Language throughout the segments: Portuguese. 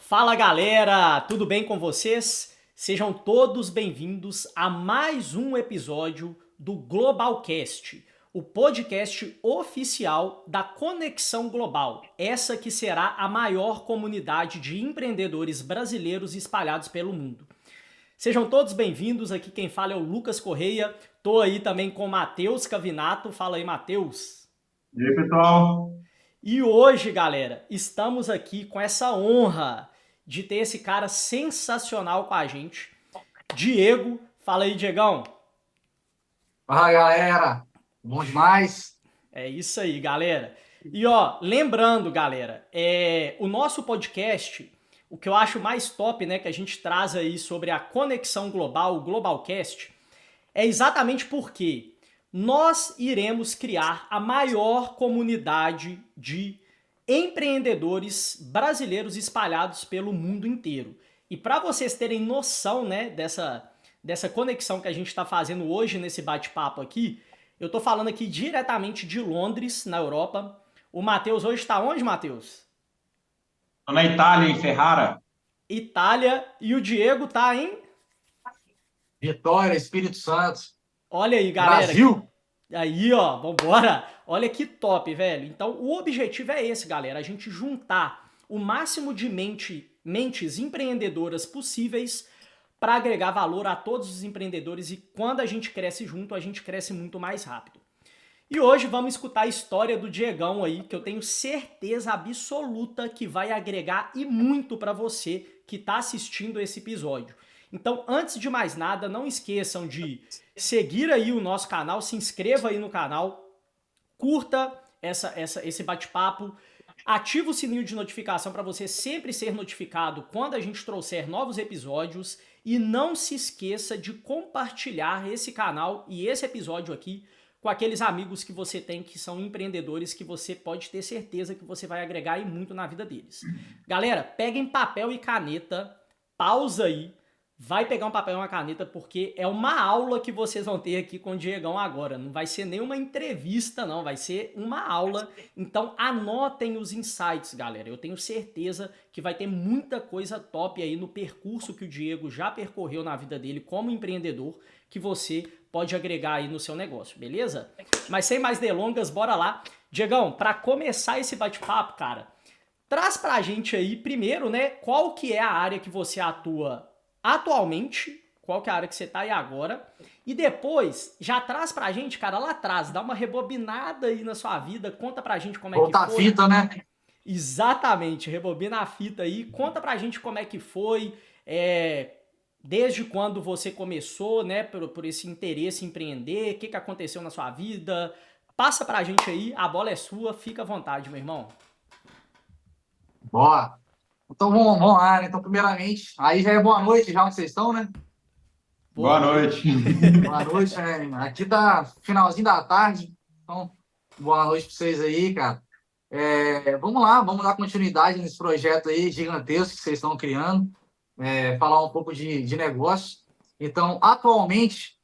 Fala galera, tudo bem com vocês? Sejam todos bem-vindos a mais um episódio do Globalcast, o podcast oficial da Conexão Global, essa que será a maior comunidade de empreendedores brasileiros espalhados pelo mundo. Sejam todos bem-vindos, aqui quem fala é o Lucas Correia, tô aí também com o Matheus Cavinato, fala aí Matheus. E aí, pessoal? E hoje, galera, estamos aqui com essa honra de ter esse cara sensacional com a gente, Diego. Fala aí, Diegão. Fala, galera. Bom demais. É isso aí, galera. E ó, lembrando, galera, o nosso podcast, o que eu acho mais top, né, que a gente traz aí sobre a conexão global, o Globalcast, é exatamente porque nós iremos criar a maior comunidade de empreendedores brasileiros espalhados pelo mundo inteiro. E para vocês terem noção, né, dessa conexão que a gente está fazendo hoje nesse bate-papo aqui, eu tô falando aqui diretamente de Londres, na Europa. O Matheus hoje está onde, Matheus? Tô na Itália, em Ferrara. Itália. E o Diego tá em... Vitória, Espírito Santo, Olha aí, galera. Brasil. Aí, ó, vambora. Olha que top, velho. Então, o objetivo é esse, galera. A gente juntar o máximo de mentes empreendedoras possíveis para agregar valor a todos os empreendedores. E quando a gente cresce junto, a gente cresce muito mais rápido. E hoje vamos escutar a história do Diegão aí, que eu tenho certeza absoluta que vai agregar e muito para você que está assistindo esse episódio. Então, antes de mais nada, não esqueçam de seguir aí o nosso canal, se inscreva aí no canal, curta esse bate-papo, ativa o sininho de notificação para você sempre ser notificado quando a gente trouxer novos episódios e não se esqueça de compartilhar esse canal e esse episódio aqui com aqueles amigos que você tem que são empreendedores que você pode ter certeza que você vai agregar e muito na vida deles. Galera, peguem papel e caneta, pausa aí, vai pegar um papel e uma caneta porque é uma aula que vocês vão ter aqui com o Diegão agora. Não vai ser nenhuma entrevista, não, vai ser uma aula. Então anotem os insights, galera. Eu tenho certeza que vai ter muita coisa top aí no percurso que o Diego já percorreu na vida dele como empreendedor que você pode agregar aí no seu negócio, beleza? Mas sem mais delongas, bora lá. Diegão, para começar esse bate-papo, cara, traz pra gente aí primeiro, né, qual que é a área que você atua atualmente, qual que é a área que você tá aí agora, e depois já traz pra gente, cara, lá atrás, dá uma rebobinada aí na sua vida, conta pra gente como é que Volta a foi. fita, né? Exatamente, rebobina a fita aí, conta pra gente como é que foi, desde quando você começou, né, por esse interesse em empreender, o que, que aconteceu na sua vida, passa pra gente aí, a bola é sua, fica à vontade, meu irmão. Bora. Então vamos lá, né? Então, primeiramente, aí já é boa noite, já onde vocês estão, né? Boa Boa noite. noite. Boa noite, né? Aqui tá finalzinho da tarde. Então, boa noite para vocês aí, cara. Vamos lá, vamos dar continuidade nesse projeto aí gigantesco que vocês estão criando. Falar um pouco de negócio. Então, atualmente,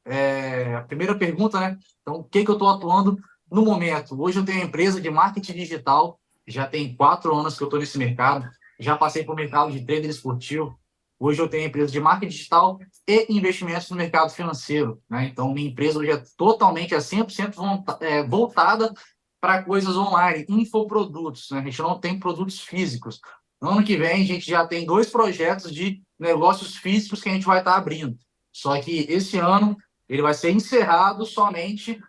a primeira pergunta, né? Então, o que que eu estou atuando no momento? Hoje eu tenho uma empresa de marketing digital, já tem 4 anos que eu estou nesse mercado, já passei por mercado de trader esportivo. Hoje eu tenho uma empresa de marketing digital e investimentos no mercado financeiro, né? Então, minha empresa hoje é totalmente, 100% voltada para coisas online, infoprodutos, né? A gente não tem produtos físicos. No ano que vem, a gente já tem 2 projetos de negócios físicos que a gente vai estar abrindo. Só que esse ano ele vai ser encerrado somente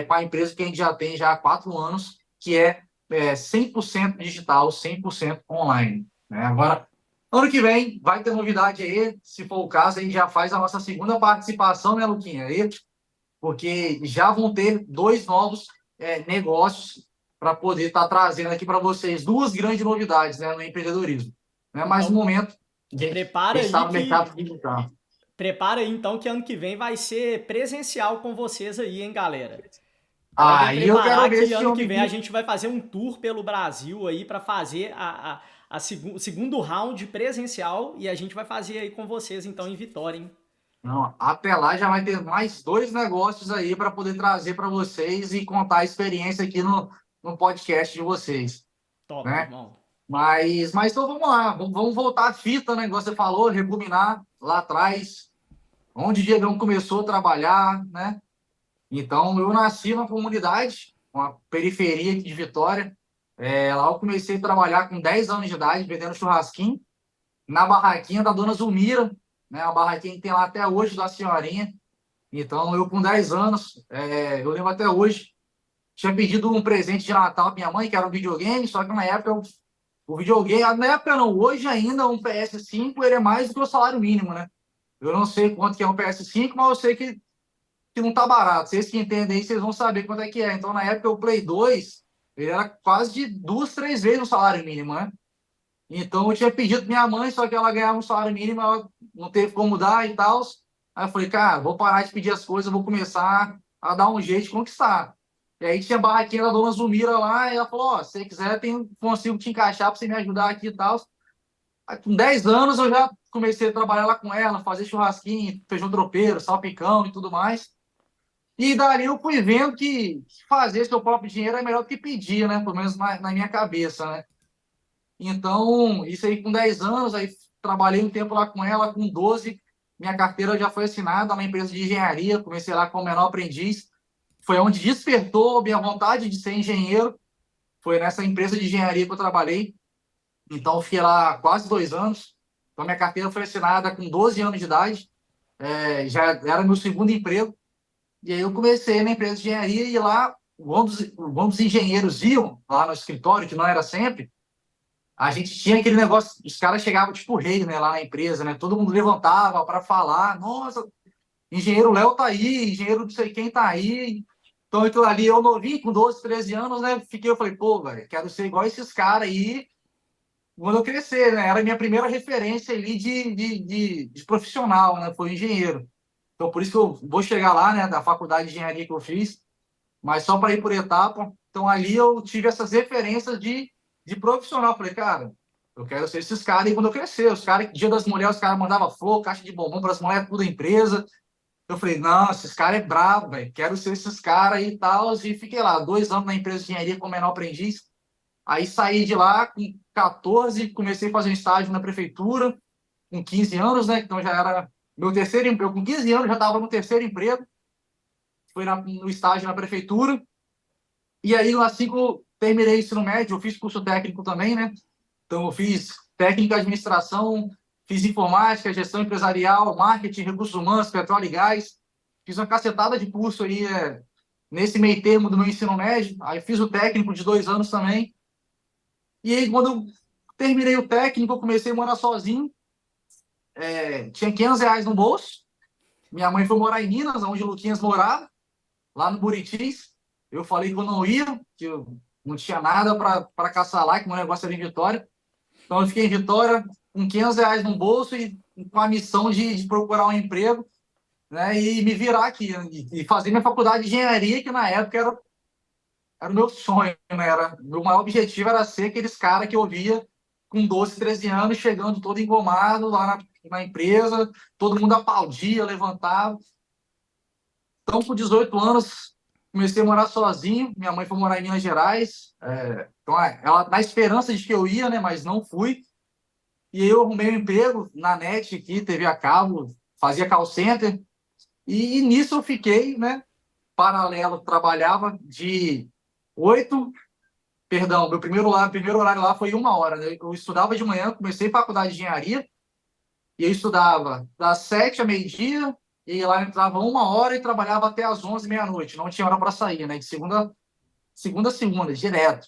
com a empresa que a gente já tem já há 4 anos, que é 100% digital, 100% online, né? Agora, ano que vem vai ter novidade aí, se for o caso, a gente já faz a nossa segunda participação, né, Luquinha? Aí, porque já vão ter 2 novos negócios para poder estar trazendo aqui para vocês 2 grandes novidades, né, no empreendedorismo. Né? Mas no Então, momento, a gente prepara está aí no mercado que digital. prepara aí então que ano que vem vai ser presencial com vocês aí, hein, galera? Podem Aí eu quero preparar ver que se ano eu que me vem a vi. gente vai fazer um tour pelo Brasil aí para fazer o segundo round presencial e a gente vai fazer aí com vocês então em Vitória, hein? Não, até lá já vai ter mais 2 negócios aí para poder trazer para vocês e contar a experiência aqui no podcast de vocês, Top, né? irmão. Mas então vamos lá, vamos voltar à fita, né? Igual você falou, rebobinar lá atrás, onde o Diegão começou a trabalhar, né? Então, eu nasci numa comunidade, uma periferia aqui de Vitória. Lá eu comecei a trabalhar com 10 anos de idade, vendendo churrasquinho, na barraquinha da Dona Zulmira, né? A barraquinha que tem lá até hoje, da senhorinha. Então, eu com 10 anos, eu lembro até hoje, tinha pedido um presente de Natal para minha mãe, que era um videogame, só que na época o videogame, na época não, hoje ainda um PS5 ele é mais do que o salário mínimo, né? Eu não sei quanto que é um PS5, mas eu sei que não tá barato. Vocês que entendem aí, vocês vão saber quanto é que é. Então, na época, o Play 2, ele era quase de 2, 3 vezes o salário mínimo, né? Então, eu tinha pedido pra minha mãe, só que ela ganhava um salário mínimo, ela não teve como dar e tal. Aí eu falei, cara, vou parar de pedir as coisas, vou começar a dar um jeito de conquistar. E aí tinha a barraquinha da Dona Zulmira lá, e ela falou, ó, se você quiser, consigo te encaixar pra você me ajudar aqui e tal. Aí, com 10 anos, eu já comecei a trabalhar lá com ela, fazer churrasquinho, feijão tropeiro, salpicão e tudo mais. E dali eu fui vendo que fazer seu próprio dinheiro é melhor do que pedir, né? Pelo menos na minha cabeça, né? Então, isso aí com 10 anos, aí trabalhei um tempo lá com ela, com 12 minha carteira já foi assinada na empresa de engenharia, comecei lá como menor aprendiz. Foi onde despertou minha vontade de ser engenheiro, foi nessa empresa de engenharia que eu trabalhei. Então, eu fiquei lá quase 2 anos. Então, minha carteira foi assinada com 12 anos de idade, já era meu segundo emprego. E aí eu comecei na empresa de engenharia e lá, quando os engenheiros iam lá no escritório, que não era sempre, a gente tinha aquele negócio, os caras chegavam tipo rei, né, lá na empresa, né? Todo mundo levantava para falar, nossa, engenheiro Léo tá aí, engenheiro não sei quem tá aí. Então, aquilo ali, eu novinho, com 12, 13 anos, né? Eu falei, pô, velho, quero ser igual esses caras aí quando eu crescer, né? Era a minha primeira referência ali de profissional, né? Foi engenheiro. Então, por isso que eu vou chegar lá, né, da faculdade de engenharia que eu fiz, mas só para ir por etapa. Então, ali eu tive essas referências de profissional. Falei, cara, eu quero ser esses caras aí quando eu crescer. Os caras, Dia das Mulheres, os caras mandavam flor, caixa de bombom para as mulheres, tudo da empresa. Eu falei, não, esses caras é brabo, velho. Quero ser esses caras aí e tal. E fiquei lá, 2 anos na empresa de engenharia como menor aprendiz. Aí saí de lá com 14, comecei a fazer um estágio na prefeitura, com 15 anos, né? Então já era meu terceiro emprego. Com 15 anos já estava no terceiro emprego. Foi no estágio na prefeitura. E aí, assim que eu terminei o ensino médio, eu fiz curso técnico também, né? Então, eu fiz técnica de administração, fiz informática, gestão empresarial, marketing, recursos humanos, petróleo e gás. Fiz uma cacetada de curso aí nesse meio termo do meu ensino médio. Aí fiz o técnico de 2 anos também. E aí, quando eu terminei o técnico, eu comecei a morar sozinho. Tinha R$ 500 no bolso. Minha mãe foi morar em Minas, onde o Luquinhas morava, lá no Buritis. Eu falei que eu não ia, que eu não tinha nada para caçar lá, que o meu negócio era em Vitória. Então eu fiquei em Vitória com R$ 500 no bolso e com a missão de procurar um emprego, né, e me virar aqui, né, e fazer minha faculdade de engenharia, que na época era o meu sonho, né? Meu maior objetivo era ser aqueles caras que eu via com 12, 13 anos, chegando todo engomado lá na empresa, todo mundo aplaudia, levantava. Então, com 18 anos, comecei a morar sozinho. Minha mãe foi morar em Minas Gerais. Então, ela na esperança de que eu ia, né? Mas não fui. E aí eu arrumei um emprego na NET aqui, TV a cabo, fazia call center. E nisso eu fiquei, né? Paralelo, trabalhava de 8. Perdão, meu primeiro horário lá foi 1 hora, né? Eu estudava de manhã, comecei faculdade de engenharia. E eu estudava das 7 a meio-dia, e lá eu entrava 1 hora e trabalhava até as 11, meia-noite. Não tinha hora para sair, né? De segunda a segunda, direto.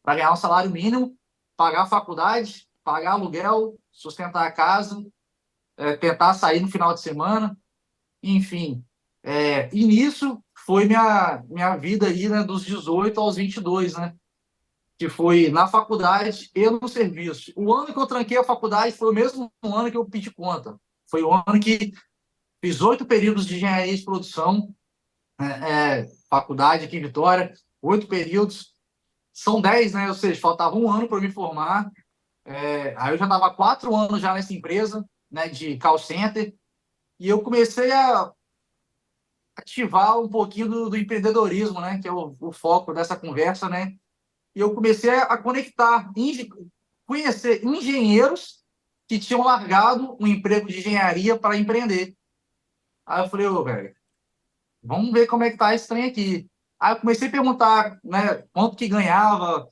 Para ganhar um salário mínimo, pagar a faculdade, pagar aluguel, sustentar a casa, tentar sair no final de semana, enfim. E nisso foi minha vida aí, né? Dos 18 aos 22, né? Que foi na faculdade e no serviço. O ano que eu tranquei a faculdade foi o mesmo ano que eu pedi conta. Foi o ano que fiz 8 períodos de engenharia de produção, faculdade aqui em Vitória, 8 períodos. São 10, né? Ou seja, faltava um ano para me formar. Aí eu já estava 4 anos já nessa empresa, né, de call center, e eu comecei a ativar um pouquinho do empreendedorismo, né, que é o foco dessa conversa, né? E eu comecei a conectar conhecer engenheiros que tinham largado um emprego de engenharia para empreender. Aí eu falei, ô, velho, vamos ver como é que tá esse trem aqui. Aí eu comecei a perguntar, né, quanto que ganhava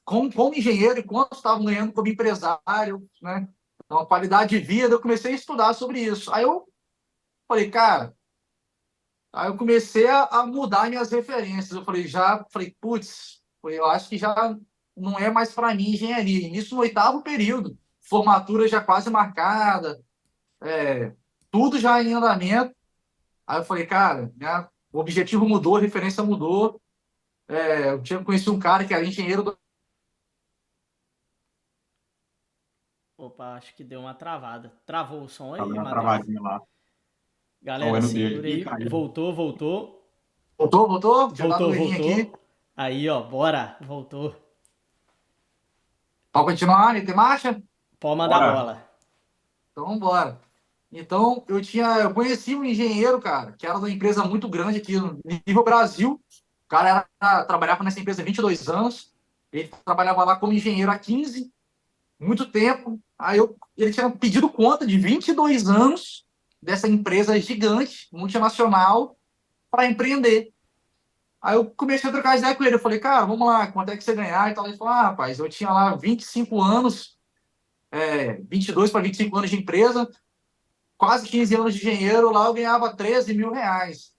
como engenheiro e quanto estavam ganhando como empresário, né? Então, a qualidade de vida, eu comecei a estudar sobre isso. Aí eu falei, cara, aí eu comecei a mudar minhas referências. Eu falei, putz, eu acho que já não é mais para mim engenharia. Isso no 8º período, formatura já quase marcada, tudo já em andamento. Aí eu falei, cara, né, o objetivo mudou, a referência mudou. Eu tinha conhecido um cara que era engenheiro do... Opa, acho que deu uma travada. Travou o som Tá dando aí, uma Matheus? travadinha lá. Só Galera, o no dele segura aqui, aí. caiu. Voltou, voltou. Voltou? Tinha dado Voltou, um errinho aqui. voltou. Aí, ó, bora. Voltou. Pode continuar, né? Tem marcha? Pode mandar Bora. bola. Então, vamos embora. Então, eu conheci um engenheiro, cara, que era de uma empresa muito grande aqui no nível Brasil. O cara trabalhava nessa empresa há 22 anos. Ele trabalhava lá como engenheiro há 15, muito tempo. Ele tinha pedido conta de 22 anos dessa empresa gigante, multinacional, para empreender. Aí eu comecei a trocar ideia com ele. Eu falei, cara, vamos lá, quanto é que você ganhar? E tal. Ele falou, rapaz, eu tinha lá 25 anos, 22 para 25 anos de empresa, quase 15 anos de engenheiro, lá eu ganhava 13 mil reais.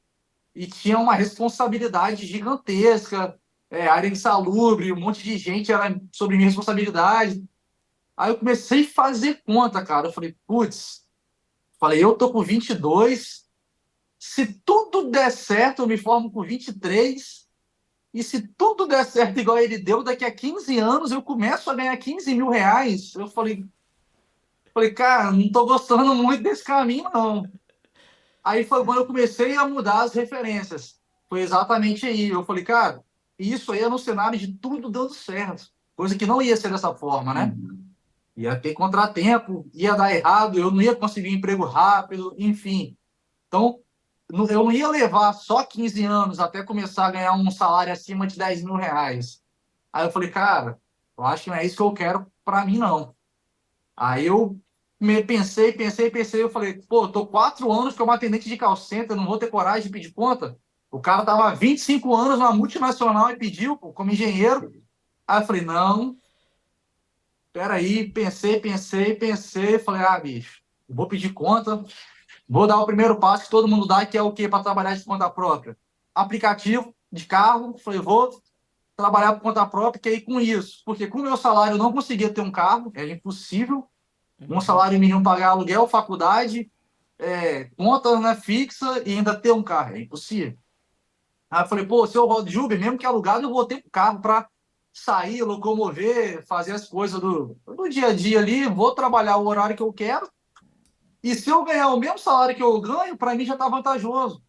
E tinha uma responsabilidade gigantesca, área insalubre, um monte de gente era sobre minha responsabilidade. Aí eu comecei a fazer conta, cara. Eu falei, putz, eu tô com 22, se tudo der certo, eu me formo com 23, e se tudo der certo igual ele deu, daqui a 15 anos eu começo a ganhar 15 mil reais. Eu falei, cara, não tô gostando muito desse caminho, não. Aí foi quando eu comecei a mudar as referências. Foi exatamente aí. Eu falei, cara, isso aí é no cenário de tudo dando certo. Coisa que não ia ser dessa forma, né? Uhum. Ia ter contratempo, ia dar errado, eu não ia conseguir um emprego rápido, enfim. Então, eu não ia levar só 15 anos até começar a ganhar um salário acima de 10 mil reais. Aí eu falei, cara, eu acho que não é isso que eu quero para mim, não. Aí eu pensei, eu falei, pô, tô 4 anos como atendente de call center, não vou ter coragem de pedir conta. O cara tava há 25 anos numa multinacional e pediu, pô, como engenheiro. Aí eu falei, não, peraí, pensei, falei, bicho, vou pedir conta, vou dar o primeiro passo que todo mundo dá, que é o quê? Para trabalhar de conta própria. Aplicativo de carro, falei, vou trabalhar por conta própria, que aí com isso, porque com o meu salário eu não conseguia ter um carro, era impossível, um Uhum. salário mínimo pagar aluguel, faculdade, conta, né, fixa e ainda ter um carro. É impossível. Aí eu falei, pô, se eu rodo de Uber, mesmo que alugado, eu vou ter um carro para sair, locomover, fazer as coisas do dia a dia ali, vou trabalhar o horário que eu quero. E se eu ganhar o mesmo salário que eu ganho, para mim já está vantajoso.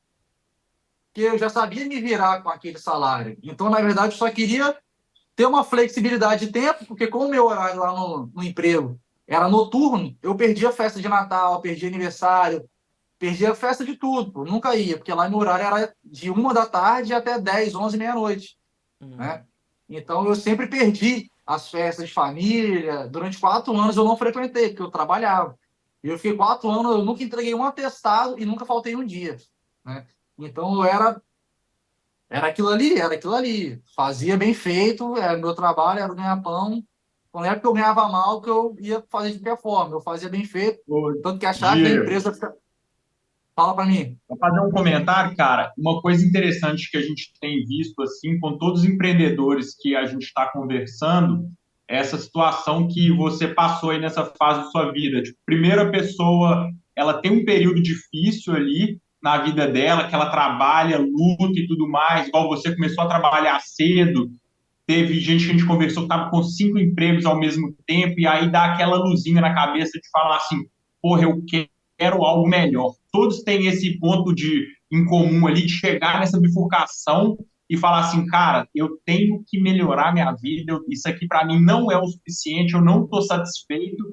Porque eu já sabia me virar com aquele salário. Então, na verdade, eu só queria ter uma flexibilidade de tempo, porque como o meu horário lá no emprego era noturno, eu perdia festa de Natal, perdia aniversário, perdia festa de tudo, pô. Nunca ia, porque lá meu horário era de 1 da tarde até 10, 11, meia-noite, Uhum. né? Então eu sempre perdi as festas de família. Durante 4 anos eu não frequentei, porque eu trabalhava. E eu fiquei 4 anos, eu nunca entreguei um atestado e nunca faltei um dia, né? Então eu era aquilo ali. Fazia bem feito, era meu trabalho, era o ganha-pão. Não é porque eu ganhava mal que eu ia fazer de qualquer forma. Eu fazia bem feito, Ô, tanto que a chave da Diego, empresa fala para mim. vou fazer um comentário, cara. Uma coisa interessante que a gente tem visto assim com todos os empreendedores que a gente está conversando, é essa situação que você passou aí nessa fase da sua vida. Tipo, primeiro a pessoa, ela tem um período difícil ali na vida dela, que ela trabalha, luta e tudo mais, igual você começou a trabalhar cedo. Teve gente que a gente conversou que estava com 5 empregos ao mesmo tempo, e aí dá aquela luzinha na cabeça de falar assim: porra, eu quero algo melhor. Todos têm esse ponto em comum ali, de chegar nessa bifurcação e falar assim: cara, eu tenho que melhorar minha vida, isso aqui para mim não é o suficiente, eu não estou satisfeito,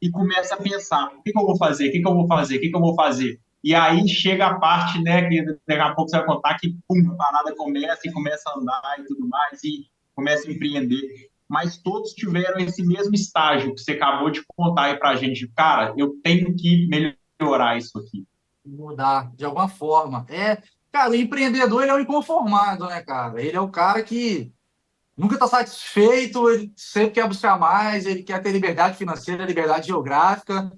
e começa a pensar: o que, que eu vou fazer? O que, que eu vou fazer? O que, que eu vou fazer? E aí chega a parte, né, que daqui a pouco você vai contar que pum, a parada começa e começa a andar e tudo mais, e começa a empreender. mas todos tiveram esse mesmo estágio que você acabou de contar aí pra gente. Cara, eu tenho que melhorar isso aqui. Mudar de alguma forma. Cara, o empreendedor ele é o inconformado, né, cara? Ele é o cara que nunca está satisfeito, ele sempre quer buscar mais, ele quer ter liberdade financeira, liberdade geográfica,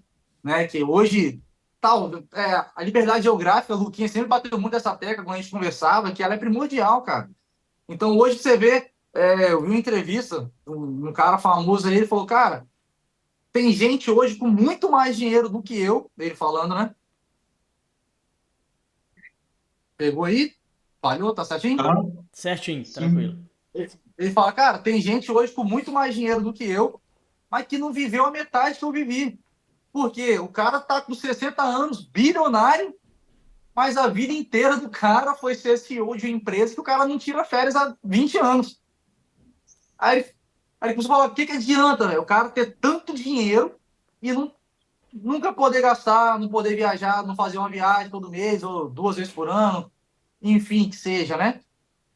né? Que hoje, a liberdade geográfica, o Luquinha sempre bateu muito essa tecla quando a gente conversava, que ela é primordial, cara. Então, hoje você vê, eu vi uma entrevista, um cara famoso aí, ele falou, cara, tem gente hoje com muito mais dinheiro do que eu, ele falando, né? Pegou aí? Falhou, tá certinho? Então, Certinho, tranquilo. sim. Ele fala, cara, tem gente hoje com muito mais dinheiro do que eu, mas que não viveu a metade que eu vivi. Porque o cara tá com 60 anos, bilionário, mas a vida inteira do cara foi ser CEO de uma empresa que o cara não tira férias há 20 anos. Aí você fala, o que, que adianta, véio? O cara ter tanto dinheiro e nunca poder gastar, não poder viajar, não fazer uma viagem todo mês ou 2 vezes por ano, enfim, que seja, né?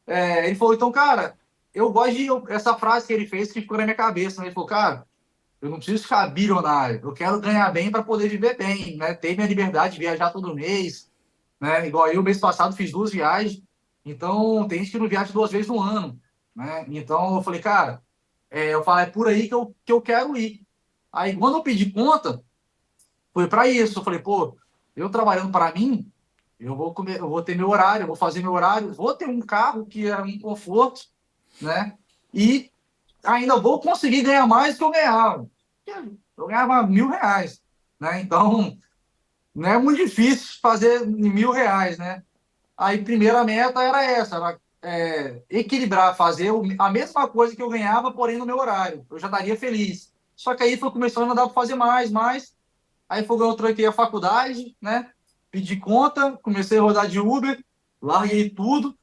Ele falou, então, cara, eu gosto de essa frase que ele fez que ficou na minha cabeça, né? Ele falou, cara, eu não preciso ficar bilionário, eu quero ganhar bem para poder viver bem, né? Ter minha liberdade de viajar todo mês, né? Igual eu, mês passado, fiz 2 viagens, então tem gente que não viaja 2 vezes no ano, né? Então eu falei, cara, eu falei, é por aí que eu quero ir. Aí quando eu pedi conta, foi para isso. Eu falei, pô, eu trabalhando para mim, eu vou ter meu horário, eu vou fazer meu horário, vou ter um carro que é um conforto, né? E ainda vou conseguir ganhar mais do que eu ganhava. Eu ganhava R$ 1.000, né? Então, não é muito difícil fazer R$ 1.000, né? Aí, primeira meta era essa, era, equilibrar, fazer a mesma coisa que eu ganhava, porém no meu horário. Eu já estaria feliz. Só que aí foi começando a dar para fazer mais, mais. Aí foi quando eu troquei a faculdade, né? Pedi conta, comecei a rodar de Uber, larguei tudo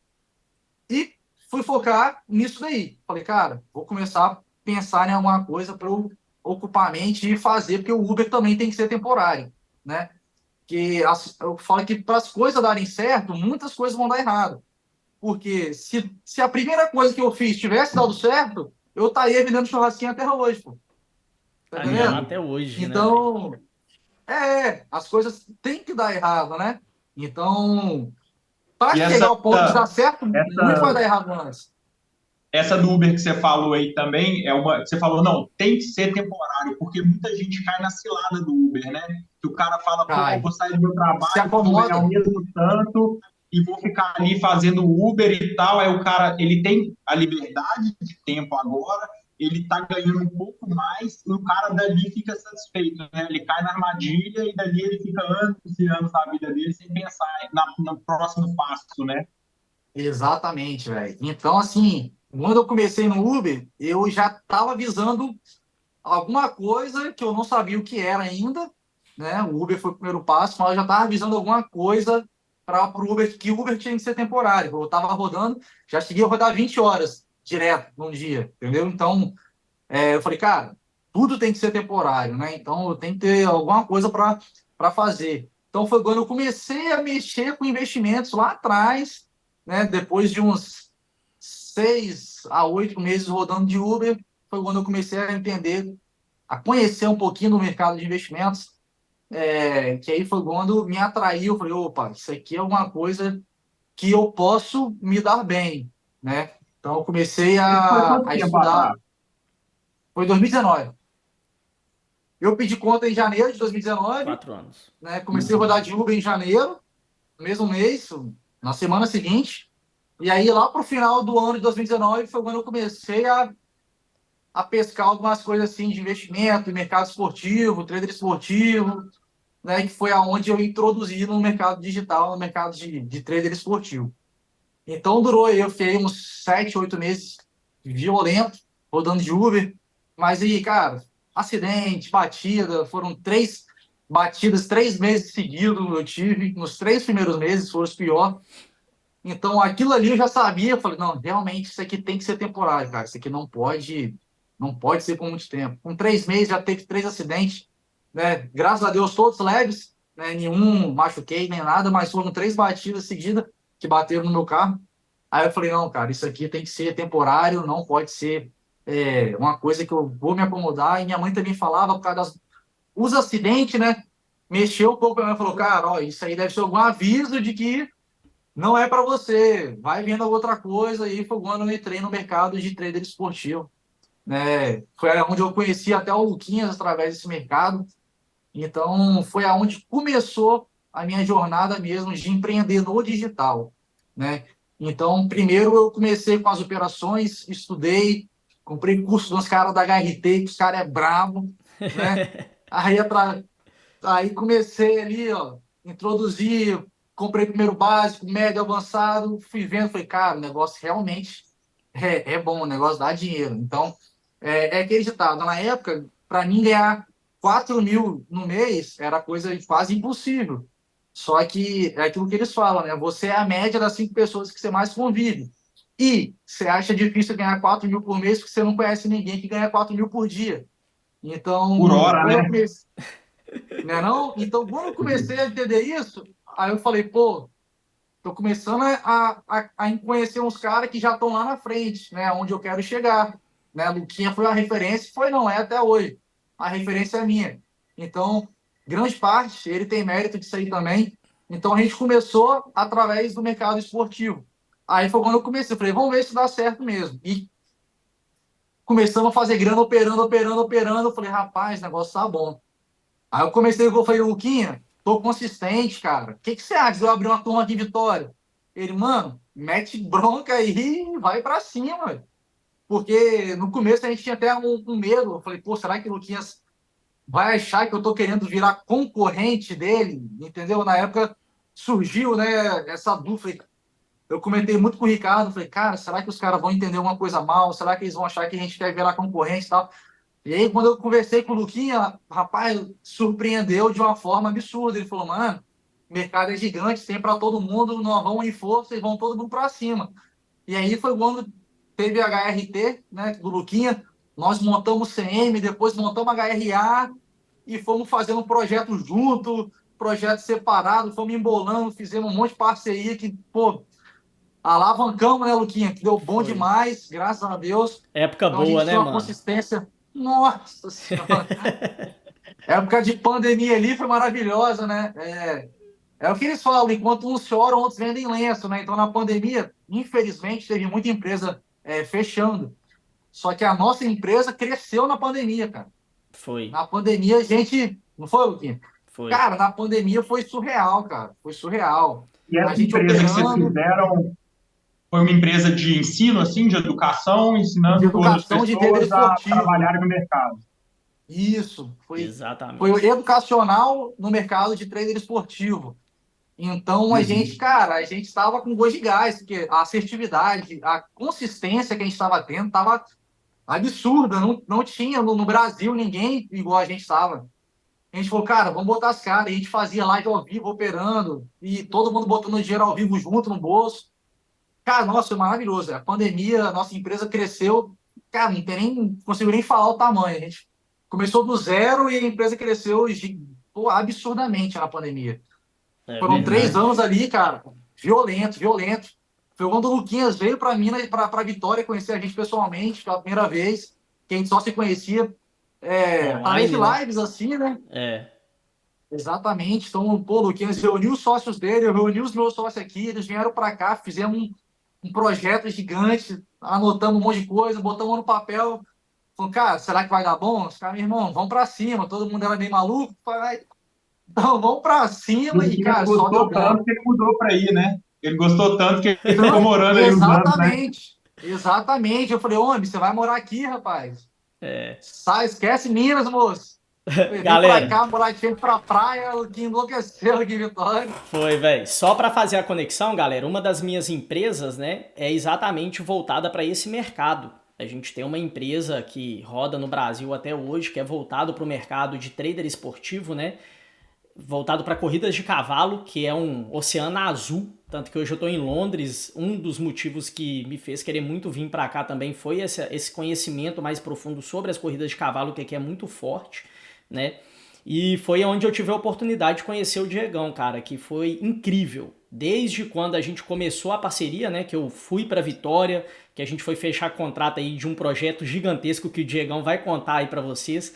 e fui focar nisso daí. Falei, cara, vou começar a pensar em alguma coisa para eu ocupar a mente e fazer, porque o Uber também tem que ser temporário, né? Eu falo que para as coisas darem certo, muitas coisas vão dar errado. Porque se a primeira coisa que eu fiz tivesse dado certo, eu estaria vendendo churrasquinho até hoje, pô. Tá Tá vendendo entendendo? até hoje, né, velho? Então, as coisas têm que dar errado, né? Então, para E chegar ao ponto de dar certo, muito vai essa, dar errado antes. essa do Uber que você falou aí também é uma. Você falou, não, tem que ser temporário, porque muita gente cai na cilada do Uber, né? Que o cara fala, pô, Cai. vou sair do meu Se trabalho, vou ganhar o acomoda. mesmo tanto e vou ficar ali fazendo Uber e tal. Aí o cara, ele tem a liberdade de tempo agora, ele tá ganhando um pouco mais e o cara dali fica satisfeito, né? Ele cai na armadilha e dali ele fica anos e anos da vida dele sem pensar no próximo passo, né? Exatamente, velho. Então, assim, quando eu comecei no Uber, eu já estava visando alguma coisa que eu não sabia o que era ainda, né? O Uber foi o primeiro passo, mas eu já estava visando alguma coisa para o Uber, que o Uber tinha que ser temporário. Eu estava rodando, já cheguei a rodar 20 horas direto num dia, entendeu? Então, eu falei, cara, tudo tem que ser temporário, né? Então, eu tenho que ter alguma coisa para fazer. Então, foi quando eu comecei a mexer com investimentos lá atrás, né? Depois de uns 6 a 8 meses rodando de Uber, foi quando eu comecei a entender, a conhecer um pouquinho do mercado de investimentos, que aí foi quando me atraiu. Eu falei, opa, isso aqui é uma coisa que eu posso me dar bem, né? Então, eu comecei Isso foi a quanto tempo estudar. atrás? Foi em 2019. Eu pedi conta em janeiro de 2019, 4 anos. né? Comecei a Uhum. rodar de Uber em janeiro, no mesmo mês, na semana seguinte. E aí, lá para o final do ano de 2019, foi quando eu comecei a pescar algumas coisas assim de investimento, mercado esportivo, trader esportivo, né? Que foi aonde eu introduzi no mercado digital, no mercado de trader esportivo. Então, durou aí, eu fiquei uns 7, 8 meses violento, rodando de Uber. Mas aí, cara, acidente, batida, foram 3 batidas, 3 meses seguidos eu tive. Nos 3 primeiros meses foram os piores. Então, aquilo ali eu já sabia. Eu falei, não, realmente isso aqui tem que ser temporário, cara. Isso aqui não pode ser por muito tempo. Com 3 meses já teve 3 acidentes, né? Graças a Deus, todos leves, né? Nenhum machuquei, nem nada, mas foram 3 batidas seguidas que bateram no meu carro. Aí eu falei, não, cara, isso aqui tem que ser temporário, não pode ser uma coisa que eu vou me acomodar, e minha mãe também falava por causa os acidentes, né? Mexeu um pouco, ela falou, cara, ó, isso aí deve ser algum aviso de que não é para você, vai vendo outra coisa, e foi quando eu entrei no mercado de trader esportivo, né? Foi onde eu conheci até o Luquinhas através desse mercado, então foi aonde começou a minha jornada mesmo de empreender no digital, né? Então, primeiro eu comecei com as operações, estudei, comprei curso dos caras da HRT, que os caras é brabo, né? Aí, aí comecei ali, ó, introduzir, comprei primeiro básico, médio, avançado, fui vendo, falei, cara, o negócio realmente é bom, o negócio dá dinheiro. Então, é aquele ditado, na época, para mim ganhar 4.000 no mês era coisa quase impossível. Só que é aquilo que eles falam, né? Você é a média das 5 pessoas que você mais convive. E você acha difícil ganhar 4.000 por mês porque você não conhece ninguém que ganha 4.000 por dia. Por Então, hora, quando eu né? comecei, né, não? Então, quando eu comecei a entender isso, aí eu falei, pô, tô começando a conhecer uns caras que já estão lá na frente, né, onde eu quero chegar, né? A Luquinha foi uma referência, foi, não é até hoje. A referência é minha. Então, grande parte, ele tem mérito disso aí também. Então, a gente começou através do mercado esportivo. Aí foi quando eu comecei, eu falei, vamos ver se dá certo mesmo. E começamos a fazer grana operando, operando, operando. Eu falei, rapaz, o negócio tá bom. Aí eu comecei, eu falei, Luquinha, tô consistente, cara. O que você acha de eu abrir uma turma aqui em Vitória? Ele, mano, mete bronca aí e vai pra cima. Porque no começo a gente tinha até um medo. Eu falei, pô, será que o Luquinhas vai achar que eu tô querendo virar concorrente dele? Entendeu? Na época surgiu, né, essa dúvida. Eu comentei muito com o Ricardo, falei, cara, será que os caras vão entender alguma coisa mal? Será que eles vão achar que a gente quer virar concorrente e tal? E aí, quando eu conversei com o Luquinha, rapaz, surpreendeu de uma forma absurda. Ele falou, mano, o mercado é gigante, tem para todo mundo, nós vamos em força e vão todo mundo para cima. E aí foi quando teve a HRT, né, do Luquinha, nós montamos CM, depois montamos HRA e fomos fazendo um projeto junto, projeto separado, fomos embolando, fizemos um monte de parceria que, pô, alavancamos, né, Luquinha, que deu bom Foi. demais, graças a Deus. Época Então a boa, gente né, tinha uma mano? consistência. Nossa Senhora! Época de pandemia ali foi maravilhosa, né? É o que eles falam, enquanto uns choram, outros vendem lenço, né? Então, na pandemia, infelizmente, teve muita empresa fechando. Só que a nossa empresa cresceu na pandemia, cara. Foi, Na pandemia, a gente. Não foi, Luquinha? foi. Cara, na pandemia foi surreal, cara. Foi surreal. E A essa gente empresa que vocês operando fizeram foi uma empresa de ensino, assim, de educação, de ensinando outras educação de trader pessoas a esportivo. trabalharem no mercado. Isso. Foi Exatamente. educacional no mercado de trader esportivo. Então, a gente, Uhum. cara, a gente estava com gosto de gás, porque a assertividade, a consistência que a gente estava tendo estava absurda. Não tinha no Brasil ninguém igual a gente estava. A gente falou, cara, vamos botar as caras. E a gente fazia live ao vivo, operando, e todo mundo botando dinheiro ao vivo junto no bolso. Cara, nossa, foi maravilhoso. A pandemia, a nossa empresa cresceu. Cara, não tem nem, não consigo nem falar o tamanho. A gente começou do zero e a empresa cresceu pô, absurdamente na pandemia. É Foram 3 anos verdade. ali, cara, violento, violento. Foi quando o Luquinhas veio para Minas, para Vitória, conhecer a gente pessoalmente pela primeira vez, que a gente só se conhecia através de Online, né? lives, assim, né? É. Exatamente. Então, pô, o Luquinhas reuniu os sócios dele, eu reuni os meus sócios aqui, eles vieram para cá, fizemos um projeto gigante, anotamos um monte de coisa, botamos no papel. Falou, cara, será que vai dar bom? Os caras, meu irmão, vamos para cima. Todo mundo era meio maluco. Falei, então, vamos para E o cima e, Luquinhas cara, só deu gostou bom. tanto que ele mudou para aí, né? Ele gostou tanto que ele ficou morando aí uns anos, né? Exatamente. Exatamente. Eu falei, homem, você vai morar aqui, rapaz. Sai, esquece Minas, moço. Falei, vem pra Galera, cá, morar de frente pra praia, que enlouqueceu aqui em Vitória. foi, velho. Só para fazer a conexão, galera, uma das minhas empresas, né, é exatamente voltada para esse mercado. A gente tem uma empresa que roda no Brasil até hoje, que é voltado para o mercado de trader esportivo, né? Voltado para corridas de cavalo, que é um oceano azul. Tanto que hoje eu estou em Londres. Um dos motivos que me fez querer muito vir para cá também foi esse conhecimento mais profundo sobre as corridas de cavalo, que aqui é muito forte, né? E foi onde eu tive a oportunidade de conhecer o Diegão, cara, que foi incrível. Desde quando a gente começou a parceria, né, que eu fui para Vitória, que a gente foi fechar contrato aí de um projeto gigantesco que o Diegão vai contar aí pra vocês.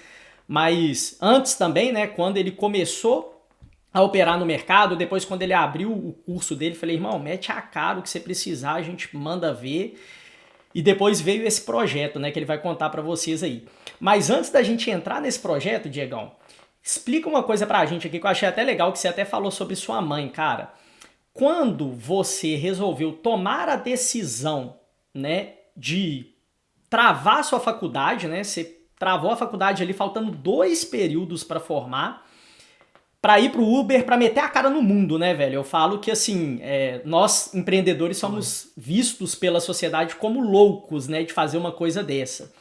Mas antes também, né, quando ele começou a operar no mercado, depois quando ele abriu o curso dele, falei, irmão, mete a cara o que você precisar, a gente manda ver. E depois veio esse projeto, né, que ele vai contar pra vocês aí. Mas antes da gente entrar nesse projeto, Diegão, explica uma coisa pra gente aqui que eu achei até legal, que você até falou sobre sua mãe, cara. Quando você resolveu tomar a decisão, né, de travar a sua faculdade, né, você travou a faculdade ali faltando 2 períodos pra formar, pra ir pro Uber, pra meter a cara no mundo, né, velho? Eu falo que, assim, nós empreendedores somos vistos pela sociedade como loucos, né, de fazer uma coisa dessa.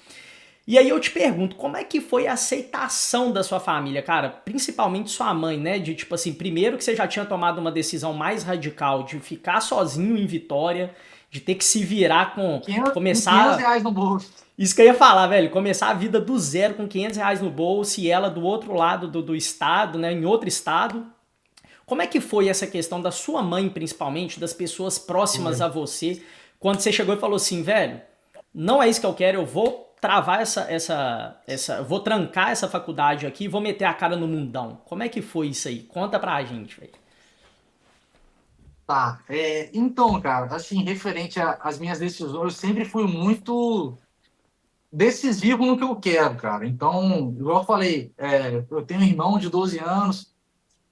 E aí eu te pergunto, como é que foi a aceitação da sua família, cara? Principalmente sua mãe, né? De tipo assim, primeiro que você já tinha tomado uma decisão mais radical de ficar sozinho em Vitória, de ter que se virar com... 500 reais no bolso. Isso que eu ia falar, velho. Começar a vida do zero com 500 reais no bolso e ela do outro lado do estado, né? Em outro estado. Como é que foi essa questão da sua mãe, principalmente, das pessoas próximas a você, quando você chegou e falou assim, velho, não é isso que eu quero, eu vou travar vou trancar essa faculdade aqui e vou meter a cara no mundão. Como é que foi isso aí? Conta pra gente, velho. Tá. Então, cara, assim, referente às minhas decisões, eu sempre fui muito decisivo no que eu quero, cara. Então, igual eu falei, eu tenho um irmão de 12 anos,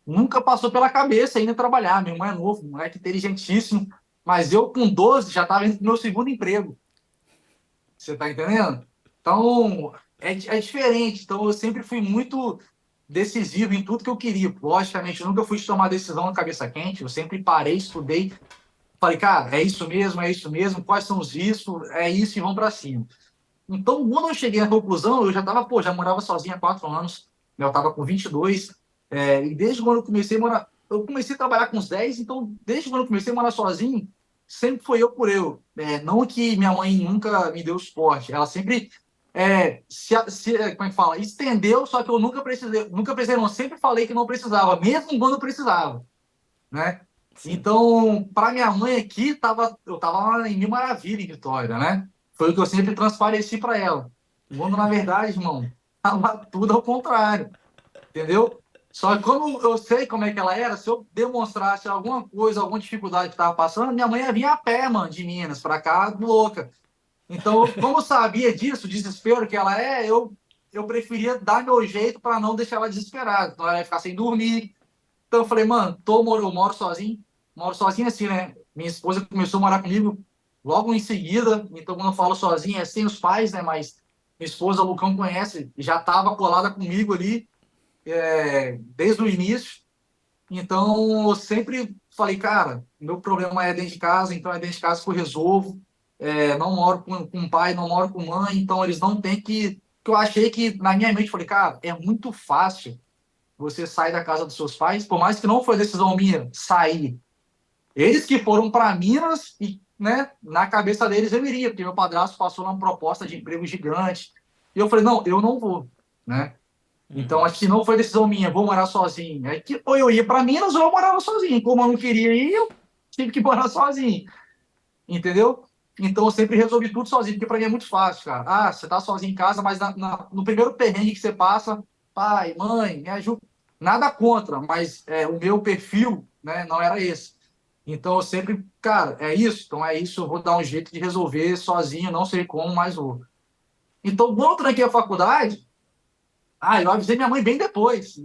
nunca passou pela cabeça ainda trabalhar. Meu irmão é novo, moleque inteligentíssimo, mas eu com 12 já estava indo pro meu segundo emprego. Você tá entendendo? Então, é diferente. Então, eu sempre fui muito decisivo em tudo que eu queria. Logicamente, eu nunca fui de tomar decisão na cabeça quente. Eu sempre parei, estudei. Falei, cara, é isso mesmo. Quais são os riscos? É isso e vamos para cima. Então, quando eu cheguei à conclusão, eu já estava, já morava sozinho há 4 anos. Eu estava com 22. E desde quando eu comecei a morar... Eu comecei a trabalhar com uns 10, então, desde quando eu comecei a morar sozinho, sempre foi eu por eu. Não que minha mãe nunca me deu suporte, ela sempre como é que fala? Estendeu, só que eu nunca precisei, não, sempre falei que não precisava, mesmo quando eu precisava, né? Sim. Então, para minha mãe aqui, eu tava em Mil Maravilha, em Vitória, né? Foi o que eu sempre transpareci para ela. Quando, na verdade, irmão, tava tudo ao contrário, entendeu? Só que como eu sei como é que ela era, se eu demonstrasse alguma coisa, alguma dificuldade que estava passando, minha mãe ia vir a pé, mano, de Minas para cá, louca. Então, como eu sabia disso, o desespero que ela eu preferia dar meu jeito para não deixar ela desesperada. Então, ela ia ficar sem dormir. Então, eu falei, mano, eu moro sozinho assim, né? Minha esposa começou a morar comigo logo em seguida. Então, quando eu falo sozinho, é sem os pais, né? Mas minha esposa, o Lucão conhece, já estava colada comigo ali desde o início. Então, eu sempre falei, cara, meu problema é dentro de casa, então é dentro de casa que eu resolvo. Não moro com pai, não moro com mãe, então eles não têm que eu achei que, na minha mente, falei, cara, é muito fácil você sair da casa dos seus pais, por mais que não foi decisão minha sair. Eles que foram para Minas e, né, na cabeça deles eu iria, porque meu padrasto passou uma proposta de emprego gigante. E eu falei, não, eu não vou, né? Então, acho que não foi decisão minha, vou morar sozinho. É que ou eu ia para Minas ou eu morava sozinho. Como eu não queria ir, eu tive que morar sozinho. Entendeu? Então, eu sempre resolvi tudo sozinho, porque para mim é muito fácil, cara. Ah, você tá sozinho em casa, mas no primeiro perrengue que você passa, pai, mãe, me ajuda. Nada contra, mas o meu perfil, né, não era esse. Então, eu sempre, cara, é isso. Então, é isso, eu vou dar um jeito de resolver sozinho, não sei como, mas vou. Então, quando eu tranquei a faculdade, eu avisei minha mãe bem depois.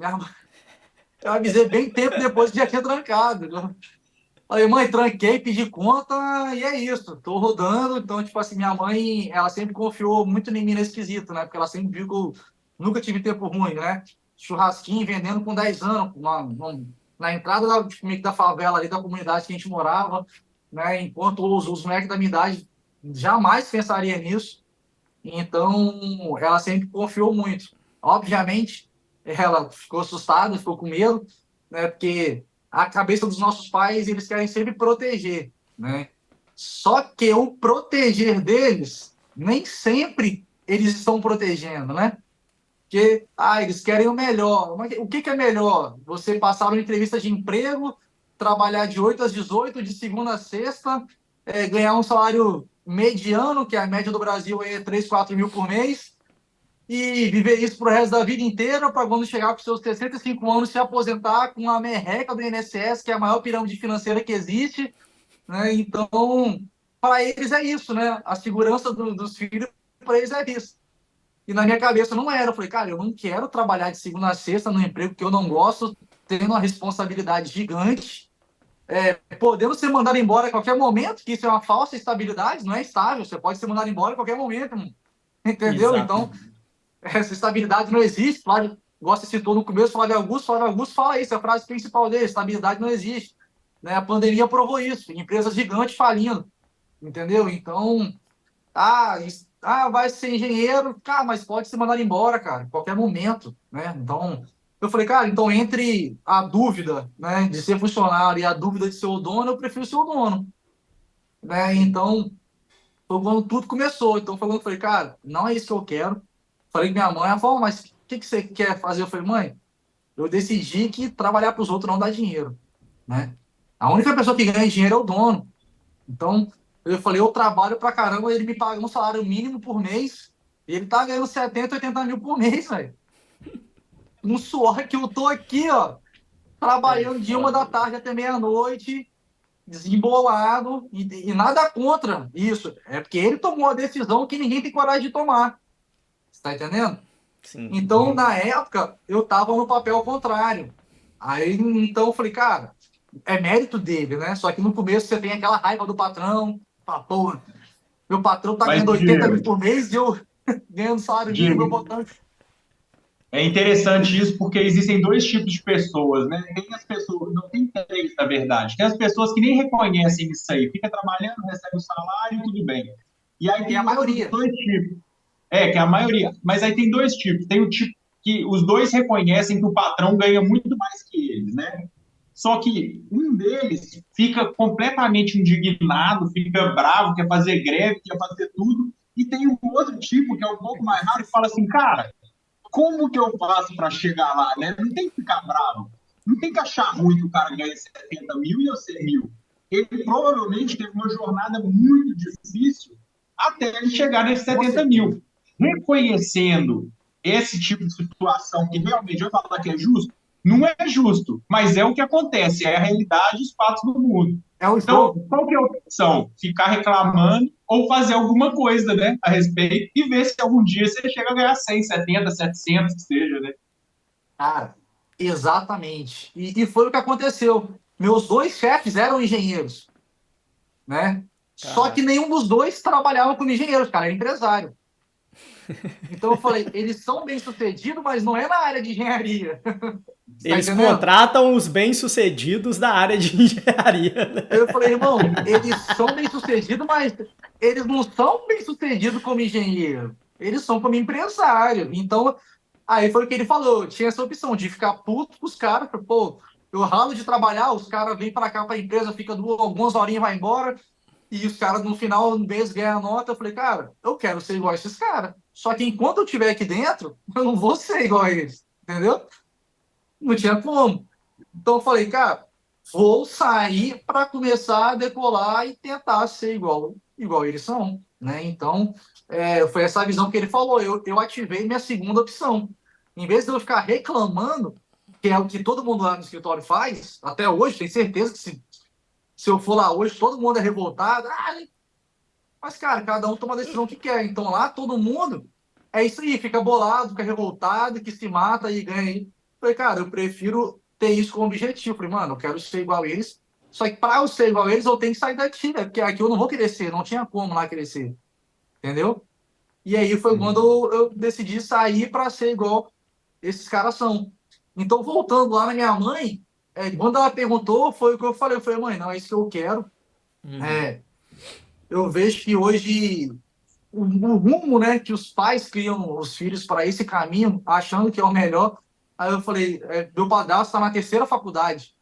Eu avisei bem tempo depois que já tinha trancado. Falei, mãe, tranquei, pedi conta e é isso. Tô rodando. Então, tipo assim, minha mãe, ela sempre confiou muito em mim nesse quesito, né? Porque ela sempre viu que eu nunca tive tempo ruim, né? Churrasquinho vendendo com 10 anos, na entrada da favela ali, da comunidade que a gente morava, né? Enquanto os moleques da minha idade jamais pensaria nisso. Então, ela sempre confiou muito. Obviamente, ela ficou assustada, ficou com medo, né? Porque a cabeça dos nossos pais, eles querem sempre proteger, né? Só que o proteger deles, nem sempre eles estão protegendo, né? Porque, eles querem o melhor. Mas o que é melhor? Você passar uma entrevista de emprego, trabalhar de 8 às 18, de segunda a sexta, ganhar um salário mediano, que a média do Brasil é 3, 4 mil por mês, e viver isso pro resto da vida inteira, para quando chegar com seus 65 anos se aposentar com a merreca do INSS, que é a maior pirâmide financeira que existe, né? Então, para eles é isso, né? A segurança dos filhos, para eles é isso. E na minha cabeça não era. Eu falei, cara, eu não quero trabalhar de segunda a sexta num emprego que eu não gosto, tendo uma responsabilidade gigante, podendo ser mandado embora a qualquer momento, que isso é uma falsa estabilidade, não é estável, você pode ser mandado embora a qualquer momento, entendeu? Exato. Então, essa estabilidade não existe. Flávio, igual você citou no começo, Flávio Augusto fala isso, é a frase principal dele, estabilidade não existe. Né? A pandemia provou isso, empresas gigantes falindo, entendeu? Então, vai ser engenheiro, cara, mas pode ser mandado embora, cara, em qualquer momento, né? Então, eu falei, cara, então entre a dúvida, né, de ser funcionário e a dúvida de ser o dono, eu prefiro ser o dono, né? Então, foi quando tudo começou. Então, foi quando eu falei, cara, não é isso que eu quero. Falei com minha mãe, ela falou, mas o que você quer fazer? Eu falei, mãe, eu decidi que trabalhar para os outros não dá dinheiro, né? A única pessoa que ganha dinheiro é o dono. Então, eu falei, eu trabalho pra caramba, ele me paga um salário mínimo por mês, e ele tá ganhando 70, 80 mil por mês, velho. Um suor que eu tô aqui, ó, É trabalhando de 1 da tarde foda. até meia-noite, desembolado, e nada contra isso. É porque ele tomou a decisão que ninguém tem coragem de tomar. Você tá entendendo? Sim. Então, na época, eu tava no papel contrário. Aí, então, eu falei, cara, é mérito dele, né? Só que no começo você tem aquela raiva do patrão, fala, porra, meu patrão tá Mas, ganhando 80 mil Diego, por mês e eu ganhando salário mínimo, eu Diego, botando. é interessante isso porque existem dois tipos de pessoas, né? Tem as pessoas, não tem três, na verdade. Tem as pessoas que nem reconhecem isso aí, fica trabalhando, recebe o salário, tudo bem. E aí Que é a tem outros maioria. dois tipos. É, que é a maioria. Mas aí tem dois tipos. Tem o tipo que os dois reconhecem que o patrão ganha muito mais que eles, né? Só que um deles fica completamente indignado, fica bravo, quer fazer greve, quer fazer tudo. E tem um outro tipo, que é um pouco mais raro, que fala assim, cara, como que eu faço para chegar lá, né? Não tem que ficar bravo. Não tem que achar ruim que o cara ganha 70 mil e eu ser mil. Ele provavelmente teve uma jornada muito difícil até ele chegar nesses Com 70 certeza. mil. Reconhecendo esse tipo de situação que realmente eu falar que é justo, não é justo, mas é o que acontece, é a realidade dos fatos do mundo. É o Então, jogo. qual que é a opção? Ficar reclamando ou fazer alguma coisa, né, a respeito e ver se algum dia você chega a ganhar 100, 70, 700, que seja, né? Cara, exatamente. E foi o que aconteceu. Meus dois chefes eram engenheiros, né? Só que Caraca. nenhum dos dois trabalhava como engenheiros, cara, era empresário. Então eu falei, eles são bem-sucedidos, mas não é na área de engenharia. Você tá Eles entendendo? contratam os bem-sucedidos da área de engenharia. Eu falei, irmão, eles são bem-sucedidos, mas eles não são bem-sucedidos como engenheiro. Eles são como empresário. Então, aí foi o que ele falou. Tinha essa opção de ficar puto com os caras. Pô, eu ralo de trabalhar, os caras vêm para cá para a empresa, fica algumas horinhas e vai embora. E os caras no final do mês ganham a nota. Eu falei, cara, eu quero ser igual a esses caras. Só que enquanto eu estiver aqui dentro, eu não vou ser igual a eles. Entendeu? Não tinha como. Então eu falei, cara, vou sair para começar a decolar e tentar ser igual eles são, né? Então, foi essa visão que ele falou. Eu ativei minha segunda opção. Em vez de eu ficar reclamando, que é o que todo mundo lá no escritório faz, até hoje, tenho certeza que se eu for lá hoje, todo mundo é revoltado. Mas, cara, cada um toma a decisão que quer. Então lá, todo mundo é isso aí, fica bolado, fica revoltado, que se mata e ganha aí. Falei, cara, eu prefiro ter isso como objetivo. Falei, mano, eu quero ser igual a eles. Só que para eu ser igual a eles, eu tenho que sair daqui, né? Porque aqui eu não vou crescer, não tinha como lá crescer. Entendeu? E aí foi quando eu decidi sair para ser igual esses caras são. Então, voltando lá na minha mãe, quando ela perguntou, foi o que eu falei. Eu falei, mãe, não é isso que eu quero. Uhum. É, eu vejo que hoje o rumo, né, que os pais criam os filhos para esse caminho, achando que é o melhor. Aí eu falei, meu padrasto está na terceira faculdade,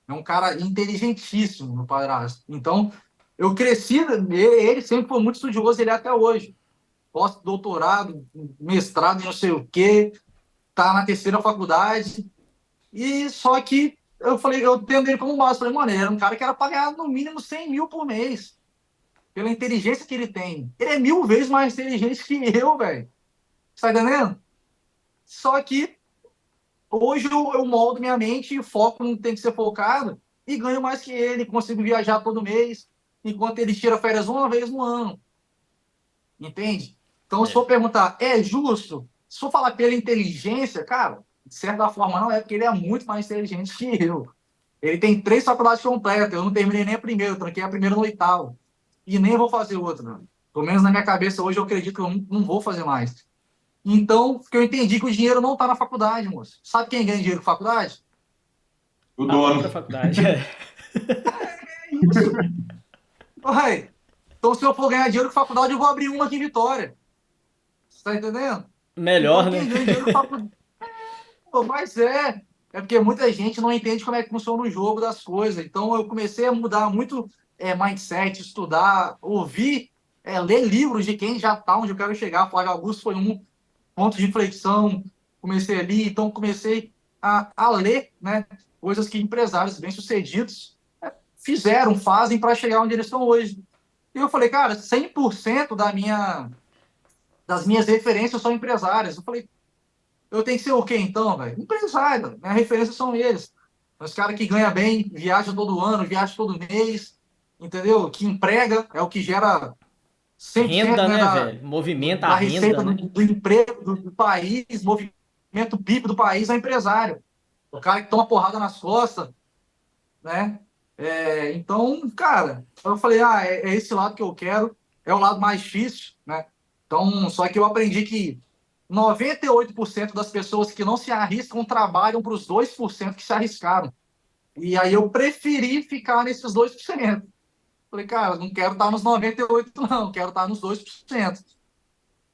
é um cara inteligentíssimo, meu padrasto. Então, eu cresci, ele sempre foi muito estudioso, ele é até hoje. Pós-doutorado, mestrado, não sei o quê, tá na terceira faculdade. E só que eu falei, eu tendo ele como base, falei, mano, ele era um cara que era pagar no mínimo 100 mil por mês. pela inteligência que ele tem. Ele é 1000 vezes mais inteligente que eu, velho. Você tá entendendo? Só que hoje eu moldo minha mente e foco no que tem que ser focado e ganho mais que ele, consigo viajar todo mês, enquanto ele tira férias uma vez no ano. Entende? Então, se for perguntar, é justo? Se for falar pela inteligência, cara, de certa forma não é, porque ele é muito mais inteligente que eu. Ele tem 3 faculdades completas, eu não terminei nem a primeira, eu tranquei a primeira no oitavo. E nem vou fazer outra. Né? Pelo menos na minha cabeça hoje eu acredito que eu não vou fazer mais. Então, porque eu entendi que o dinheiro não está na faculdade, moço. Sabe quem ganha dinheiro com faculdade? O A própria dono. faculdade. É isso. Ué, então, se eu for ganhar dinheiro com faculdade, eu vou abrir uma aqui em Vitória. Você tá entendendo? Melhor, Então, né? quem ganha dinheiro com faculdade. Pô, mas é porque muita gente não entende como é que funciona o jogo das coisas. Então eu comecei a mudar muito mindset, estudar, ouvir, ler livros de quem já está onde eu quero chegar. Flávio Augusto foi um ponto de inflexão. Comecei ali, então comecei a ler, né, coisas que empresários bem-sucedidos fizeram, fazem para chegar onde eles estão hoje. E eu falei, cara, 100% das minhas referências são empresárias. Eu falei, eu tenho que ser o quê, então, velho? Empresário. Minha referência são eles. Os caras que ganham bem, viajam todo ano, viajam todo mês, entendeu? Que emprega, é o que gera 100%, Renda, né, né, velho? Movimenta a da receita renda, né? do emprego do país, movimento PIB do país é o empresário. O cara que toma porrada nas costas, né? Então, cara, eu falei, é esse lado que eu quero, é o lado mais difícil, né? Então, só que eu aprendi que 98% das pessoas que não se arriscam trabalham para os 2% que se arriscaram. E aí eu preferi ficar nesses 2%. Falei, cara, não quero estar nos 98%, não, quero estar nos 2%.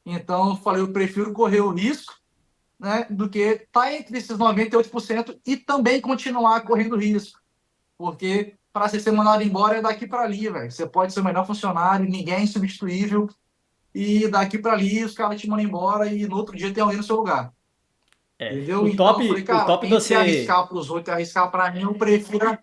Então, eu falei, eu prefiro correr o risco, né, do que estar entre esses 98% e também continuar correndo risco. Porque para você ser mandado embora é daqui para ali, velho. Você pode ser o melhor funcionário, ninguém é insubstituível, e daqui para ali os caras te mandam embora e no outro dia tem alguém no seu lugar. Entendeu? Então eu falei, O cara, top de entre você. arriscar para os outros e arriscar para mim, eu prefiro.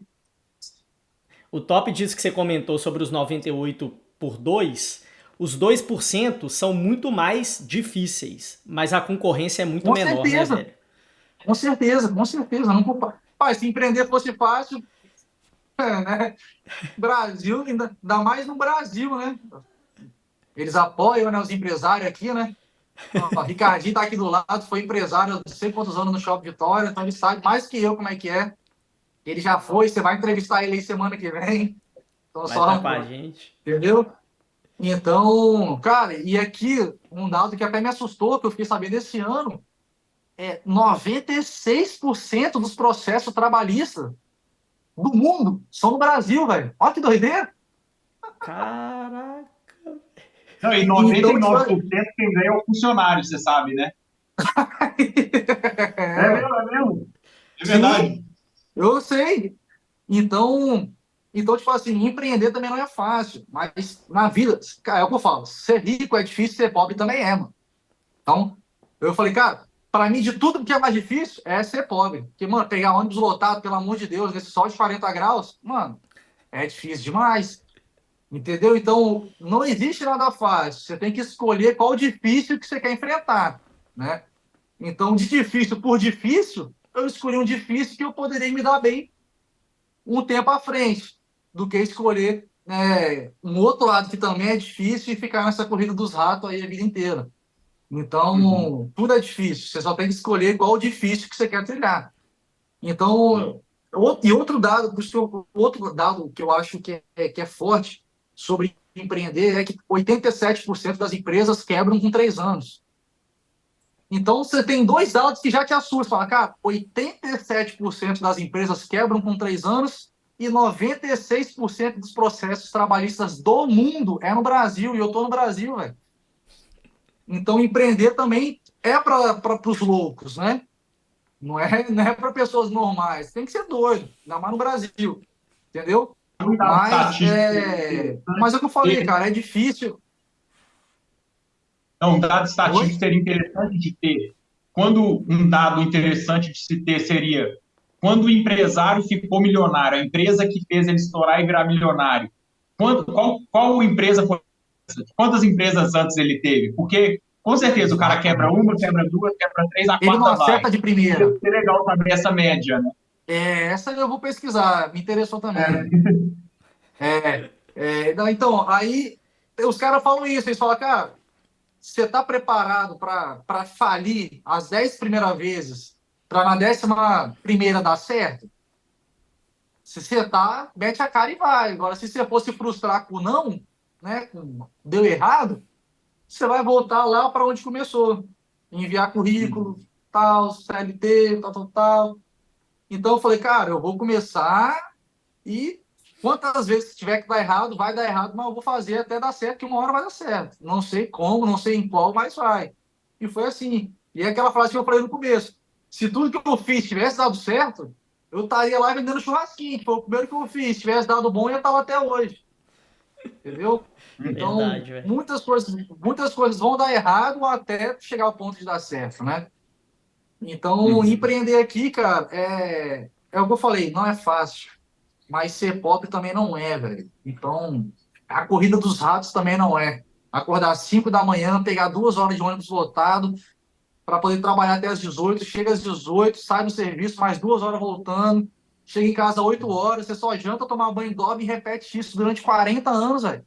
O top disso que você comentou sobre os 98 por 2, os 2% são muito mais difíceis, mas a concorrência é muito Com menor, né, certeza, velho? com certeza, com certeza. Não compa... Pai, se empreender fosse fácil, né? Brasil, ainda mais no Brasil, né? Eles apoiam, né, os empresários aqui, né? Ó, Ricardinho tá aqui do lado, foi empresário não sei quantos anos no Shopping Vitória, então ele sabe mais que eu como é que é. Ele já foi, você vai entrevistar ele aí semana que vem. Então Vai estar só, com a gente. entendeu? Então, cara, e aqui um dado que até me assustou, que eu fiquei sabendo esse ano, 96% dos processos trabalhistas do mundo são no Brasil, velho. Olha que doideira. Caraca. Não, e Então, tipo, 99% quem ganha é o funcionário, você sabe, né? É mesmo, é mesmo. É sim, verdade. eu sei. Então, tipo assim, empreender também não é fácil, mas na vida, cara, é o que eu falo, ser rico é difícil, ser pobre também é, mano. Então, eu falei, cara, para mim, de tudo que é mais difícil é ser pobre. Porque, mano, pegar ônibus lotado, pelo amor de Deus, nesse sol de 40 graus, mano, é difícil demais. Entendeu? Então, não existe nada fácil. Você tem que escolher qual difícil que você quer enfrentar, né? Então, de difícil por difícil, eu escolhi um difícil que eu poderia me dar bem um tempo à frente, do que escolher um outro lado que também é difícil e ficar nessa corrida dos ratos aí a vida inteira. Uhum. Então, tudo é difícil. Você só tem que escolher qual o difícil que você quer trilhar. Então, e outro dado que eu acho que é forte sobre empreender é que 87% das empresas quebram com 3 anos. Então, você tem dois dados que já te assustam. Fala, cara, 87% das empresas quebram com 3 anos e 96% dos processos trabalhistas do mundo é no Brasil. E eu estou no Brasil, velho. Então, empreender também é para os loucos, né? Não é para pessoas normais. Tem que ser doido, ainda mais no Brasil, entendeu? Um dado Mas estatístico mas é o que eu falei, interessante. cara, é difícil. Não, um dado estatístico Oi? seria interessante de ter. Quando um dado interessante de se ter seria quando o empresário ficou milionário, a empresa que fez ele estourar e virar milionário, qual empresa foi essa? Quantas empresas antes ele teve? Porque, com certeza, o cara quebra uma, Exatamente. quebra duas, quebra três, a Ele não quarta vai. acerta de Ia primeira. ser legal saber essa média, né? Essa eu vou pesquisar, me interessou também. Não, então, aí os caras falam isso, eles falam, cara, você está preparado para falir as 10 primeiras vezes, para na 11ª dar certo? Se você tá, mete a cara e vai. Agora, se você for se frustrar com não, né, com deu errado, você vai voltar lá para onde começou. Enviar currículo, tal, CLT, tal, tal, tal. Então eu falei, cara, eu vou começar e quantas vezes tiver que dar errado, vai dar errado, mas eu vou fazer até dar certo, que uma hora vai dar certo. Não sei como, não sei em qual, mas vai. E foi assim. E é aquela frase que eu falei no começo. Se tudo que eu fiz tivesse dado certo, eu estaria lá vendendo churrasquinho, que foi o primeiro que eu fiz. Se tivesse dado bom, eu ia estar lá até hoje. Entendeu? Então, Verdade, velho. muitas coisas vão dar errado até chegar ao ponto de dar certo, né? Então, Uhum. empreender aqui, cara, é o que eu falei, não é fácil. Mas ser pobre também não é, velho. Então, a corrida dos ratos também não é. Acordar às 5 da manhã, pegar 2 horas de ônibus lotado para poder trabalhar até às 18, chega às 18, sai do serviço, mais 2 horas voltando, chega em casa às 8 horas, você só janta, tomar banho, dorme e repete isso durante 40 anos, velho.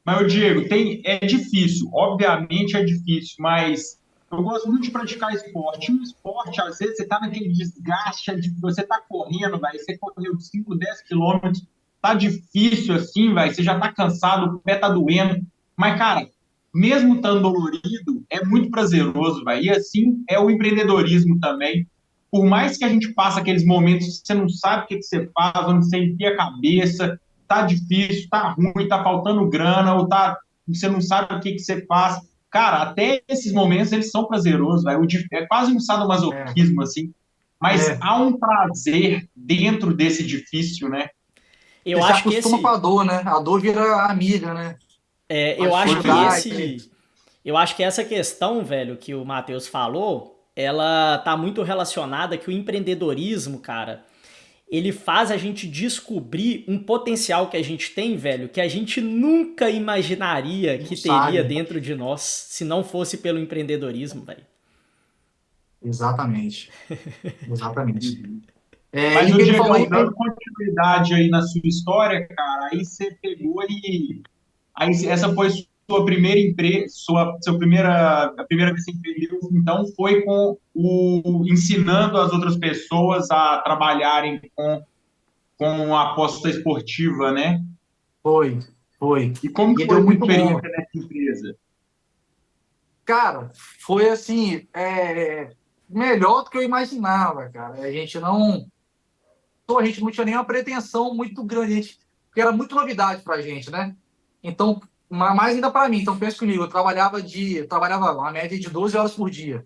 Mas, o Diego, é difícil, obviamente é difícil, mas eu gosto muito de praticar esporte. E o esporte, às vezes, você está naquele desgaste de você tá correndo, vai, você correu 5, 10 quilômetros, tá difícil assim, vai, você já tá cansado, o pé tá doendo. Mas, cara, mesmo estando dolorido, é muito prazeroso, vai. E assim é o empreendedorismo também. Por mais que a gente passe aqueles momentos que você não sabe o que você faz, onde você enfia a cabeça, tá difícil, tá ruim, tá faltando grana, ou tá, você não sabe o que você faz. Cara, até esses momentos eles são prazerosos, véio. É quase um É, sadomasoquismo, assim. Mas é. há um prazer dentro desse difícil, né? Eu Você se acho que acostuma com esse. a dor, né? A dor vira amiga, né? Eu Pode acho que chorar. esse. Eu acho que essa questão, velho, que o Matheus falou, ela tá muito relacionada que o empreendedorismo, cara, ele faz a gente descobrir um potencial que a gente tem, velho, que a gente nunca imaginaria Não que teria sabe. dentro de nós se não fosse pelo empreendedorismo, velho. Exatamente. Exatamente. Uhum. E Mas, o o que ele falou Diegão, aí, dando continuidade aí na sua história, cara, aí você pegou e aí essa foi sua primeira empresa, sua primeira, a primeira vez que você empreendeu, então foi com o ensinando as outras pessoas a trabalharem com a aposta esportiva, né? foi, foi. E como que E foi deu a sua muito bom. experiência nessa empresa? Cara, foi assim, melhor do que eu imaginava, cara. A gente não tinha nenhuma pretensão muito grande, porque era muito novidade pra gente, né? Então, mais ainda para mim. Então, pensa comigo, eu trabalhava uma média de 12 horas por dia.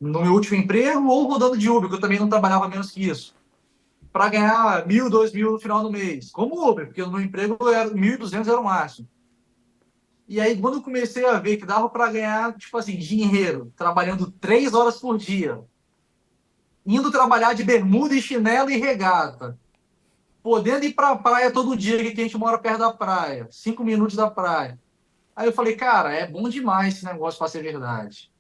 No meu último emprego ou rodando de Uber, que eu também não trabalhava menos que isso. Para ganhar 1.000, 2.000 no final do mês. Como Uber, porque no meu emprego era 1.200 era o máximo. E aí, quando eu comecei a ver que dava para ganhar, tipo assim, dinheiro, trabalhando 3 horas por dia, indo trabalhar de bermuda e chinelo e regata, podendo ir para a praia todo dia, que a gente mora perto da praia, 5 minutos da praia. Aí eu falei, cara, é bom demais esse negócio para ser verdade.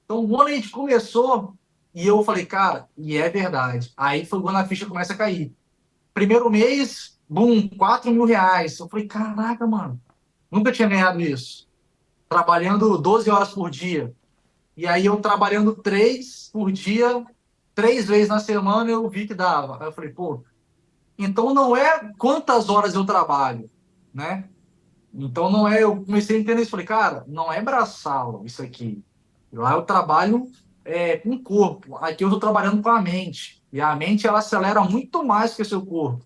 Então, quando a gente começou, e eu falei, cara, e é verdade. Aí foi quando a ficha começa a cair. Primeiro mês, bum, R$ 4.000. Eu falei, caraca, mano, nunca tinha ganhado isso. Trabalhando 12 horas por dia. E aí eu trabalhando 3 por dia, 3 vezes na semana, eu vi que dava. Aí eu falei, pô, então não é quantas horas eu trabalho, né? Então não é, eu comecei a entender isso, falei, cara, não é braçal isso aqui. Lá eu trabalho com o corpo, aqui eu estou trabalhando com a mente. E a mente ela acelera muito mais que o seu corpo.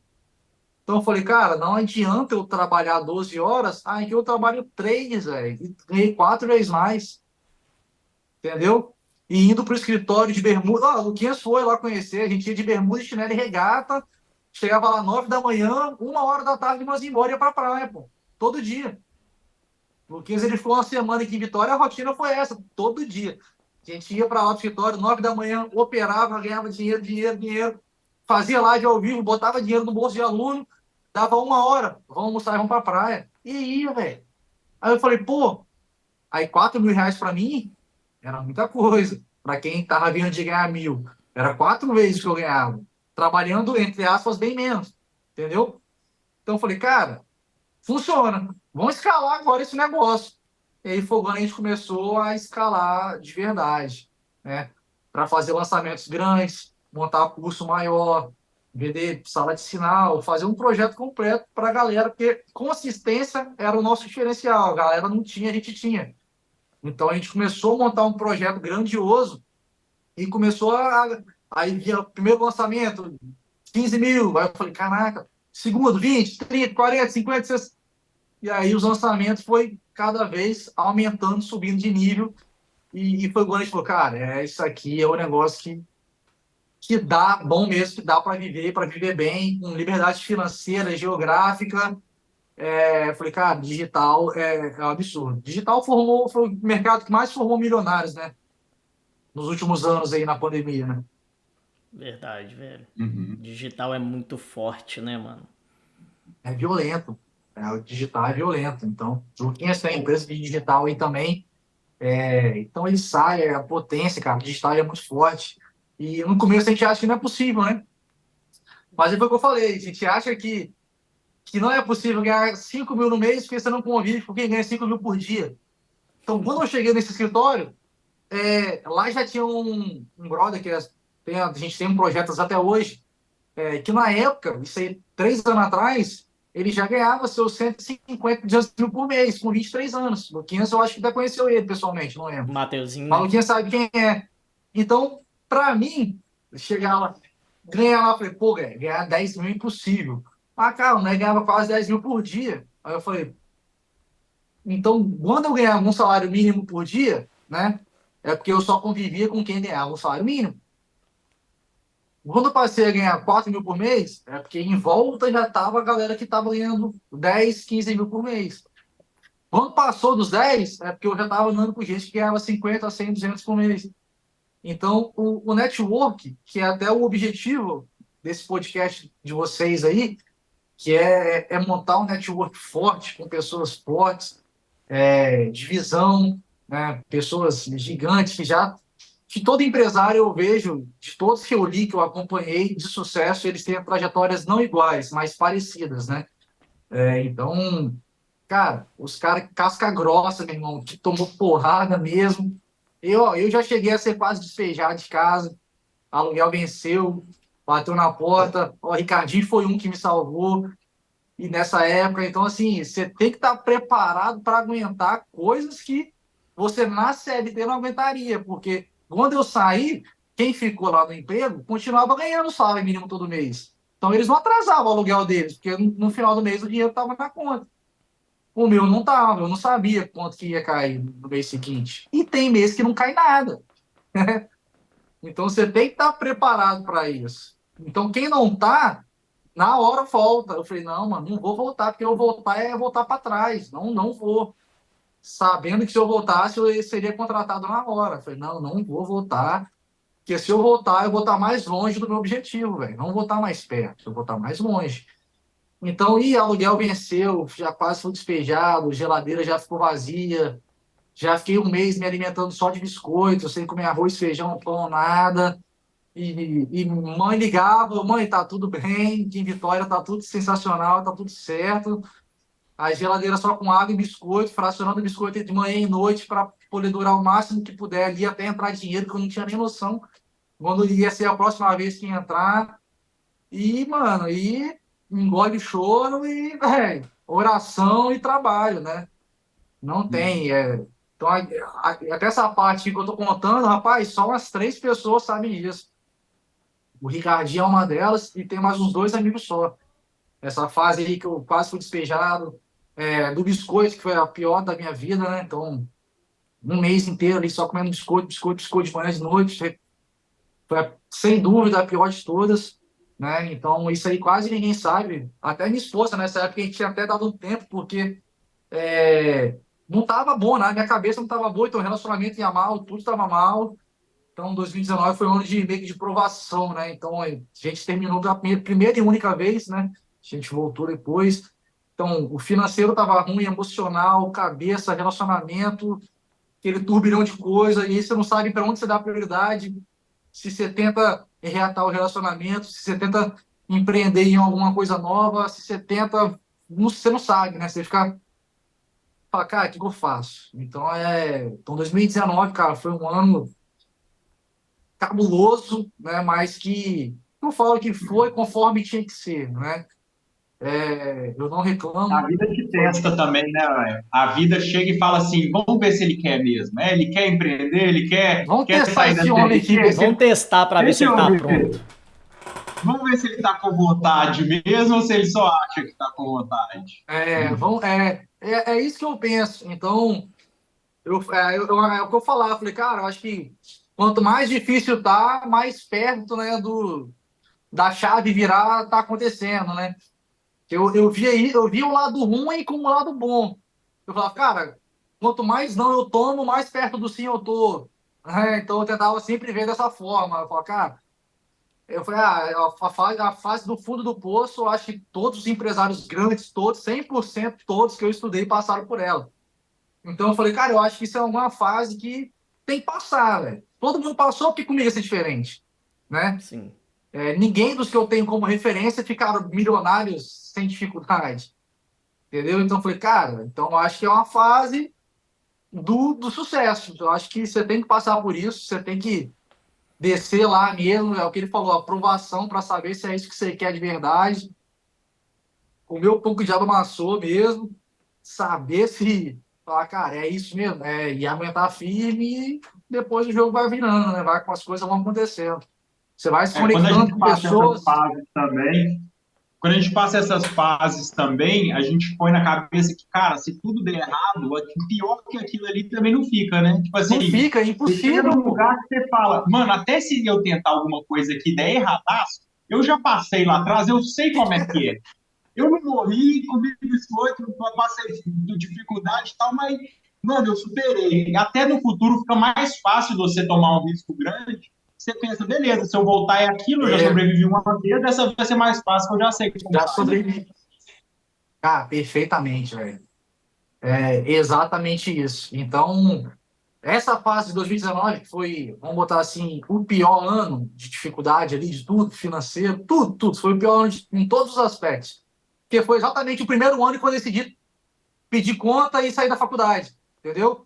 Então eu falei, cara, não adianta eu trabalhar 12 horas, aqui eu trabalho 3, velho, e ganhei 4 vezes mais, entendeu? E indo para o escritório de bermuda, o Luquinhas foi lá conhecer, a gente ia de bermuda, chinelo e regata, chegava lá 9 da manhã, 1 hora da tarde, nós ia embora e ia pra praia, pô, todo dia. O Luquinhas, ele ficou uma semana aqui em Vitória, a rotina foi essa, todo dia. A gente ia para lá do escritório, 9 da manhã, operava, ganhava dinheiro, dinheiro, dinheiro, fazia live ao vivo, botava dinheiro no bolso de aluno, dava 1 hora, vamos almoçar e vamos pra praia. E aí, velho? Aí eu falei, pô, aí R$ 4.000 pra mim era muita coisa. Pra quem tava vindo de ganhar 1.000, era 4 vezes que eu ganhava. Trabalhando, entre aspas, bem menos. Entendeu? Então eu falei, cara, funciona. Vamos escalar agora esse negócio. E aí foi quando a gente começou a escalar de verdade, né? Para fazer lançamentos grandes, montar curso maior, vender sala de sinal, fazer um projeto completo para a galera, porque consistência era o nosso diferencial. A galera não tinha, a gente tinha. Então a gente começou a montar um projeto grandioso e começou a. Aí via o primeiro lançamento, 15 mil. Aí eu falei, caraca, segundo, 20, 30, 40, 50, 60. E aí os lançamentos foi cada vez aumentando, subindo de nível. E foi quando a gente falou, cara, isso aqui é um negócio que dá bom mesmo, que dá para viver bem, com liberdade financeira, geográfica. Eu falei, cara, digital é um absurdo. Digital foi o mercado que mais formou milionários, né? Nos últimos anos aí na pandemia, né? Verdade, velho. Uhum. Digital é muito forte, né, mano? É violento. O digital é violento. Então, o Luquinhas tem empresa de digital aí também. Então ele sai, a potência, cara, o digital é muito forte. E no começo a gente acha que não é possível, né? Mas é o que eu falei, a gente acha que não é possível ganhar 5 mil no mês porque você não convive com quem ganha 5 mil por dia. Então, quando eu cheguei nesse escritório, lá já tinha um brother a gente tem um projeto até hoje, que na época, isso aí, 3 anos atrás, ele já ganhava seus 150, 200 mil por mês, com 23 anos. Luquinhas, eu acho que até conheceu ele pessoalmente, não lembro. O Mateuzinho, Mas né? Luquinhas sabe quem é. Então, para mim, chegar lá, ganhar lá, eu falei, pô, ganhar 10 mil é impossível. Ah, cara, né, ganhava quase 10 mil por dia. Aí eu falei, então, quando eu ganhava um salário mínimo por dia, né, é porque eu só convivia com quem ganhava um salário mínimo. Quando eu passei a ganhar 4 mil por mês, é porque em volta já estava a galera que estava ganhando 10, 15 mil por mês. Quando passou dos 10, é porque eu já estava andando com gente que ganhava 50, 100, 200 por mês. Então, o network, que é até o objetivo desse podcast de vocês aí, que é montar um network forte, com pessoas fortes, de visão, né? Pessoas gigantes que todo empresário eu vejo, de todos que eu li, que eu acompanhei de sucesso, eles têm trajetórias não iguais, mas parecidas, né? Então, cara, os caras casca grossa, meu irmão, que tomou porrada mesmo. Eu já cheguei a ser quase despejado de casa, aluguel venceu, bateu na porta. O Ricardinho foi um que me salvou. E nessa época, então, assim, você tem que estar preparado para aguentar coisas que você na CLT não aguentaria, porque quando eu saí, quem ficou lá no emprego continuava ganhando o salário mínimo todo mês. Então, eles não atrasavam o aluguel deles, porque no final do mês o dinheiro estava na conta. O meu não estava, eu não sabia quanto que ia cair no mês seguinte. E tem mês que não cai nada. Então, você tem que estar preparado para isso. Então, quem não está, na hora volta. Eu falei, não, mano, não vou voltar, porque eu voltar é voltar para trás. Não, não vou. Sabendo que se eu voltasse, eu seria contratado na hora. Eu falei, não, não vou voltar, porque se eu voltar, eu vou estar mais longe do meu objetivo, velho. Não vou estar mais perto, eu vou estar mais longe. Então, aluguel venceu, já quase fui despejado, geladeira já ficou vazia, já fiquei um mês me alimentando só de biscoito, sem comer arroz, feijão, pão, nada. E mãe ligava, mãe, tá tudo bem, aqui em Vitória tá tudo sensacional, tá tudo certo. A geladeira só com água e biscoito, fracionando biscoito de manhã e noite para poder durar o máximo que puder ali até entrar dinheiro, que eu não tinha nem noção quando ia ser a próxima vez que ia entrar. E, mano, engole choro e, oração e trabalho, né? Não tem. Então, até essa parte que eu tô contando, rapaz, só umas 3 pessoas sabem disso. O Ricardinho é uma delas e tem mais uns 2 amigos só. Essa fase aí que eu quase fui despejado, do biscoito, que foi a pior da minha vida, né? Então, um mês inteiro ali só comendo biscoito, biscoito, biscoito de manhã e de noite. Foi, sem dúvida, a pior de todas, né? Então, isso aí quase ninguém sabe. Até minha esposa, nessa época, a gente tinha até dado um tempo, porque não tava bom, né? Minha cabeça não tava boa, então o relacionamento ia mal, tudo tava mal. Então, 2019 foi um ano de meio que de provação, né? Então, a gente terminou da primeira e única vez, né? A gente voltou depois. Então, o financeiro estava ruim, emocional, cabeça, relacionamento, aquele turbilhão de coisa, e aí você não sabe para onde você dá prioridade, se você tenta reatar o relacionamento, se você tenta empreender em alguma coisa nova, se você tenta... Você não sabe, né? Você fica... Fala, cara, o que eu faço? Então, 2019, cara, foi um ano cabuloso, né? Mas que eu falo que foi conforme tinha que ser, né? Eu não A reclamo. vida te Foi... testa também, né, velho? A vida chega e fala assim, vamos ver se ele quer mesmo, né? Ele quer empreender, ele Vamos quer testar sair da esse homem aqui, ver se Vamos ele... testar para ver se Esse ele tá homem, pronto. vamos ver se ele está com vontade mesmo ou se ele só acha que está com vontade. É isso que eu penso. Então, é o que eu falava. Falei, cara, eu acho que quanto mais difícil tá, mais perto, né, da chave virar tá acontecendo, né? Eu via o lado ruim como o lado bom. Eu falava, cara, quanto mais não eu tomo, mais perto do sim eu tô. Então eu tentava sempre ver dessa forma. Eu falava, cara, eu falei, a fase do fundo do poço, eu acho que todos os empresários grandes, todos, 100% todos que eu estudei passaram por ela. Então eu falei, cara, eu acho que isso é uma fase que tem que passar, velho. Todo mundo passou, porque comigo ia ser diferente, né? Sim. Ninguém dos que eu tenho como referência ficaram milionários sem dificuldade, entendeu? Então eu falei, cara, então eu acho que é uma fase do sucesso. Eu acho que você tem que passar por isso, você tem que descer lá mesmo, é o que ele falou, aprovação para saber se é isso que você quer de verdade. Comer um pouco de diabo amassou mesmo, saber se falar, cara, é isso mesmo, e aguentar firme e depois o jogo vai virando, né? Vai com as coisas vão acontecendo. Você vai se Quando a conectando gente com passa essas pessoas. fases também, quando a gente passa essas fases também, a gente põe na cabeça que, cara, se tudo der errado, pior que aquilo ali também não fica, né? Tipo Não assim, fica, é você chega impossível, num pô. lugar que você fala, mano, até se eu tentar alguma coisa que der erradaço, eu já passei lá atrás, eu sei como é que é. Eu não morri, comi biscoito, passei dificuldade e tal, mas, mano, eu superei. Até no futuro fica mais fácil você tomar um risco grande. Você pensa, beleza, se eu voltar é aquilo, eu já É, sobrevivi uma vez, dessa vai ser mais fácil, eu já sei como já faz, né? sobrevivi. Cara, perfeitamente, velho. É exatamente isso. Então, essa fase de 2019, que foi, vamos botar assim, o pior ano de dificuldade ali, de tudo, financeiro, tudo, tudo. Foi o pior ano em todos os aspectos. Porque foi exatamente o primeiro ano que eu decidi pedir conta e sair da faculdade, entendeu?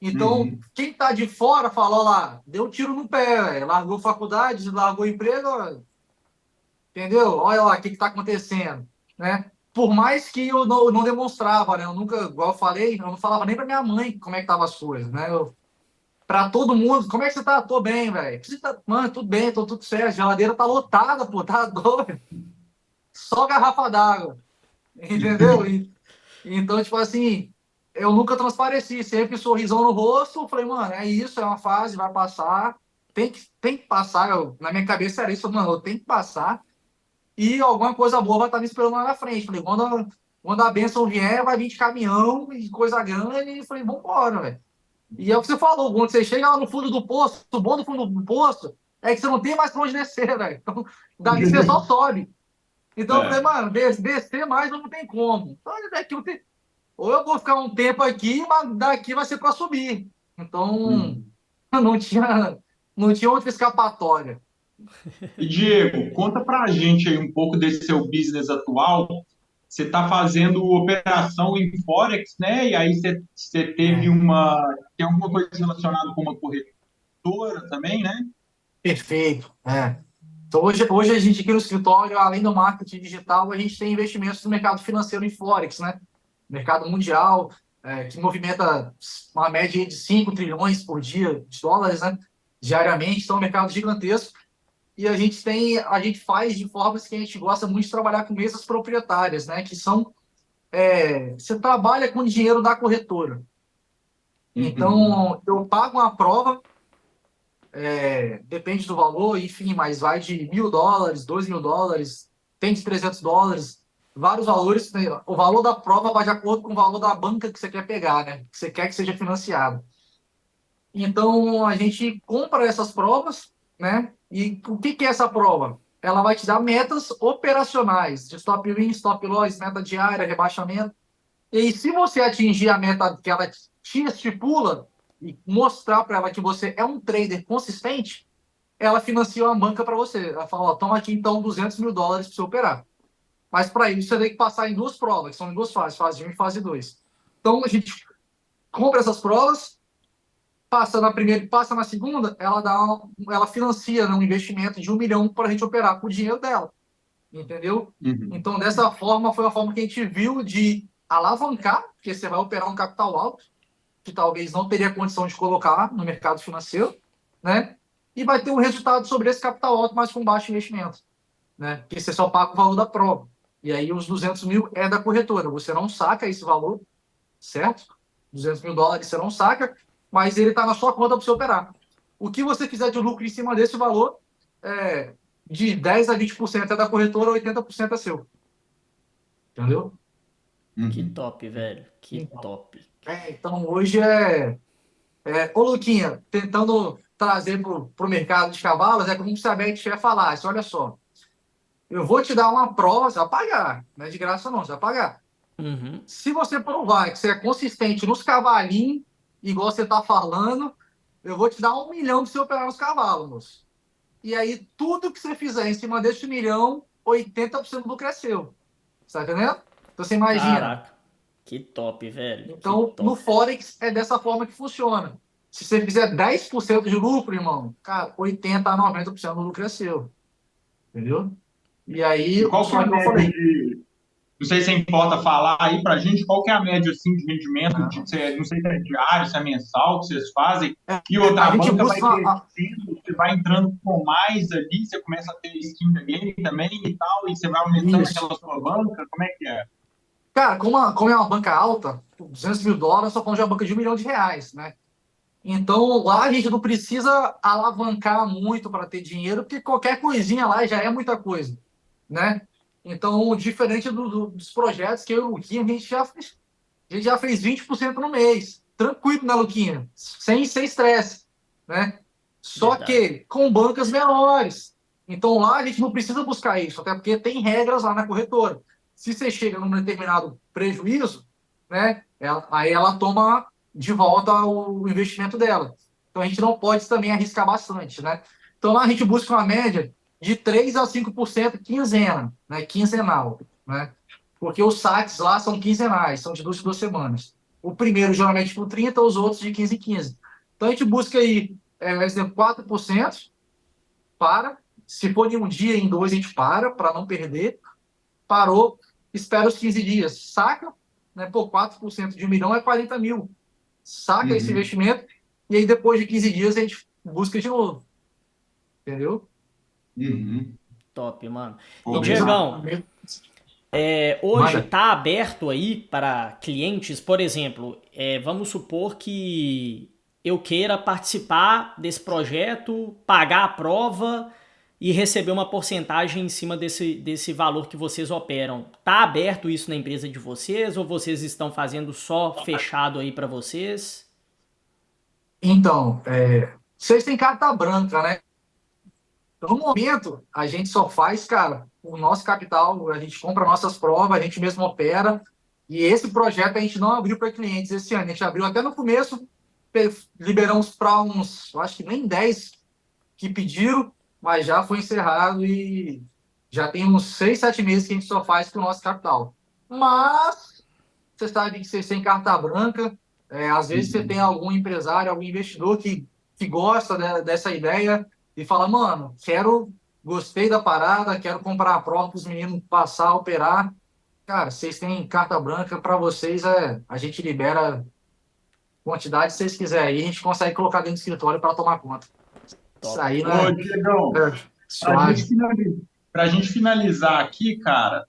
Então, Uhum. quem tá de fora falou lá, deu um tiro no pé, véio, largou faculdade, largou emprego, entendeu? Olha lá o que está acontecendo, né? Por mais que eu não demonstrava, né? Eu nunca, igual eu falei, eu não falava nem para minha mãe como é que estavam as coisas, né? Para todo mundo, como é que você tá? Tô bem, velho. Mano, tudo bem, tô tudo certo. A geladeira tá lotada, pô, tá doido. Só garrafa d'água, entendeu? Então, tipo assim, eu nunca transpareci, sempre sorrisão no rosto. Falei, mano, é isso, é uma fase, vai passar. Tem que passar. Na minha cabeça era isso, mano, eu tenho que passar e alguma coisa boa vai estar me esperando lá na frente. Falei, quando a bênção vier, vai vir de caminhão e coisa grande. E falei, vambora, velho. E é o que você falou, quando você chega lá no fundo do poço, o bom do fundo do poço é que você não tem mais pra onde descer, velho. Então, dali você só sobe. Então eu falei, É. mano, descer mais não tem como. Então, daqui ou eu vou ficar um tempo aqui, mas daqui vai ser para subir. Então, Uhum. não tinha, não tinha outra escapatória. E Diego, conta pra gente aí um pouco desse seu business atual. Você está fazendo operação em Forex, né? E aí você teve É. tem alguma coisa relacionada com uma corretora também, né? Perfeito. Então, hoje a gente aqui no escritório, além do marketing digital, a gente tem investimentos no mercado financeiro em Forex, né? Mercado mundial, que movimenta uma média de 5 trilhões por dia de dólares, né? Diariamente, então é um mercado gigantesco. E a gente faz de formas que a gente gosta muito de trabalhar com mesas proprietárias, né? Que são, você trabalha com o dinheiro da corretora. Uhum. Então, eu pago uma prova, depende do valor, enfim, mas vai de US$ 1.000, US$ 2.000, tem de US$ 300, vários valores. Né? O valor da prova vai de acordo com o valor da banca que você quer pegar, né? Que você quer que seja financiado. Então, a gente compra essas provas, né? E o que é essa prova? ela vai te dar metas operacionais, de stop win, stop loss, meta diária, rebaixamento. E aí, se você atingir a meta que ela te estipula e mostrar para ela que você é um trader consistente, ela financia uma banca para você. Ela fala, ó, toma aqui então US$ 200.000 para você operar. Mas para isso você tem que passar em 2 provas, que são em 2 fases, fase 1 e fase 2. Então a gente compra essas provas, passa na primeira e passa na segunda, ela financia, né, um investimento de 1 milhão para a gente operar com o dinheiro dela. Entendeu? Então, dessa forma, foi a forma que a gente viu de alavancar, porque você vai operar um capital alto, que talvez não teria condição de colocar no mercado financeiro, né? E vai ter um resultado sobre esse capital alto, mas com baixo investimento, né? Porque você só paga o valor da prova. E aí os 200 mil é da corretora. Você não saca esse valor, certo? US$ 200.000 você não saca, mas ele está na sua conta para você operar. O que você fizer de lucro em cima desse valor, de 10 a 20% é da corretora, 80% é seu. Entendeu? Que top, velho. Que top. Então, hoje Ô, Luquinha, tentando trazer para o mercado de cavalos, é como se a Beth ia falar, olha só, eu vou te dar uma prova, você vai pagar, não é de graça não, você vai pagar. Uhum. Se você provar que você é consistente nos cavalinhos, igual você está falando, eu vou te dar 1 milhão para você operar nos cavalos, moço. E aí, tudo que você fizer em cima desse 1 milhão, 80% do lucro é seu. Você tá entendendo? Então, você imagina. Caraca. Que top, velho. Que Então, no top. Forex, é dessa forma que funciona. Se você fizer 10% de lucro, irmão, cara, 80% a 90% do lucro é seu. Entendeu? E aí, E qual que é só a que eu média falei. de... Não sei se importa falar aí pra gente, qual que é a média assim, de rendimento, Não. não sei se é diário, se é mensal, que vocês fazem, e A outra, a gente banca vai busca. crescendo, você vai entrando com mais ali, você começa a ter skin da game também e tal, e você vai aumentando Isso. aquela sua banca, como é que é? Cara, como é uma banca alta, US$ 200.000, só falando de uma banca de R$ 1 milhão, né? Então, lá a gente não precisa alavancar muito para ter dinheiro, porque qualquer coisinha lá já é muita coisa, né? Então, diferente dos projetos que eu e o Luquinha, a gente já fez 20% no mês. Tranquilo, né, Luquinha? Sem estresse, né? Só Verdade. que com bancas menores. Então, lá a gente não precisa buscar isso, até porque tem regras lá na corretora. Se você chega num determinado prejuízo, né, aí ela toma de volta o investimento dela. Então, a gente não pode também arriscar bastante, né? Então, lá a gente busca uma média de 3 a 5% quinzena, né? Quinzenal, né? Porque os saques lá são quinzenais, são de 2 semanas. O primeiro, geralmente, por 30, os outros de 15 em 15. Então, a gente busca aí, por exemplo, 4% para. Se for em um dia, em dois, a gente para não perder. Parou, espera os 15 dias. Saca, né? Pô, 4% de 1 milhão é 40 mil. Saca esse investimento e aí, depois de 15 dias, a gente busca de novo. Entendeu? Top, mano. E Pô, Diegão, hoje Manda. está aberto aí para clientes, por exemplo, vamos supor que eu queira participar desse projeto, pagar a prova e receber uma porcentagem em cima desse valor que vocês operam. Tá aberto isso na empresa de vocês ou vocês estão fazendo só fechado aí para vocês? Então, vocês têm carta branca, né? No momento, a gente só faz, cara, o nosso capital, a gente compra nossas provas, a gente mesmo opera. E esse projeto a gente não abriu para clientes esse ano. A gente abriu até no começo, liberamos para uns, eu acho que nem 10 que pediram, mas já foi encerrado e já tem uns 6, 7 meses que a gente só faz com o nosso capital. Mas você sabe que você tem carta branca, às vezes você tem algum empresário, algum investidor que gosta dessa ideia e fala, mano, gostei da parada, quero comprar a prova para os meninos passar, operar. Cara, vocês têm carta branca, para vocês a gente libera quantidade que vocês quiserem aí, a gente consegue colocar dentro do escritório para tomar conta. Isso Top. aí, Ô, né? Diegão, para Suave. a gente finalizar aqui, cara,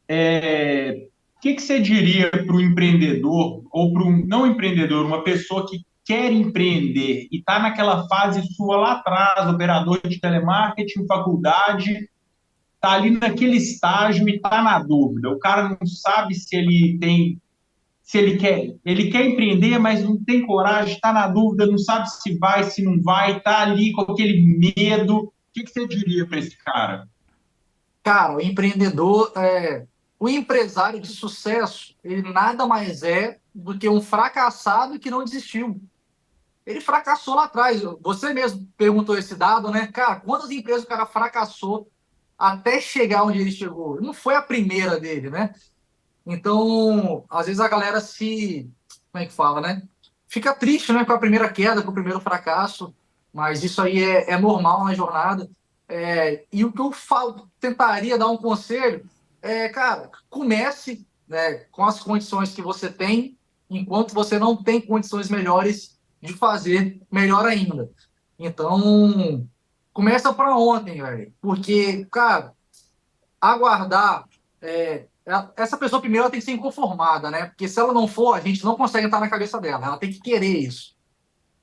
o que você diria para o empreendedor, ou para um não empreendedor, uma pessoa que quer empreender e está naquela fase sua lá atrás, operador de telemarketing, faculdade, está ali naquele estágio e está na dúvida. O cara não sabe se ele tem, se ele quer empreender, mas não tem coragem, está na dúvida, não sabe se vai, se não vai, está ali com aquele medo. que você diria para esse cara? Cara, o empresário de sucesso, ele nada mais é do que um fracassado que não desistiu. Ele fracassou lá atrás. Você mesmo perguntou esse dado, né? Cara, quantas empresas o cara fracassou até chegar onde ele chegou? Não foi a primeira dele, né? Então, às vezes a galera como é que fala, né? Fica triste, né, com a primeira queda, com o primeiro fracasso, mas isso aí é normal na jornada. E o que eu tentaria dar um conselho cara, comece, né, com as condições que você tem, enquanto você não tem condições melhores de fazer melhor ainda. Então, começa para ontem, velho, porque, cara, aguardar. Essa pessoa primeiro ela tem que ser inconformada, né? Porque se ela não for, a gente não consegue entrar na cabeça dela. Ela tem que querer isso,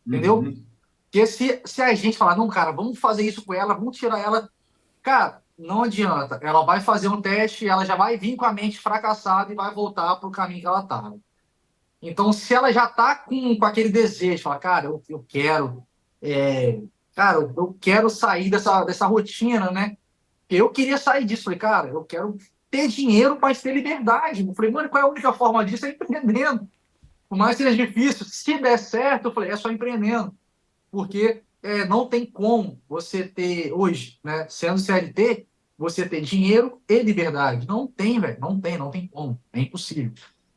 entendeu? Uhum. Porque se a gente falar, não, cara, vamos fazer isso com ela, vamos tirar ela, cara, não adianta. Ela vai fazer um teste, ela já vai vir com a mente fracassada e vai voltar para o caminho que ela estava. Então, se ela já está com aquele desejo, fala, cara, eu quero, é, cara, eu quero sair dessa rotina, né? Eu queria sair disso. Falei, cara, eu quero ter dinheiro para ter liberdade. Eu falei, mano, qual é a única forma disso? É empreendendo. Por mais que seja difícil, se der certo, eu falei, é só empreendendo. Porque não tem como você ter, hoje, né, sendo CLT, você ter dinheiro e liberdade. Não tem, velho. Não tem como. É impossível.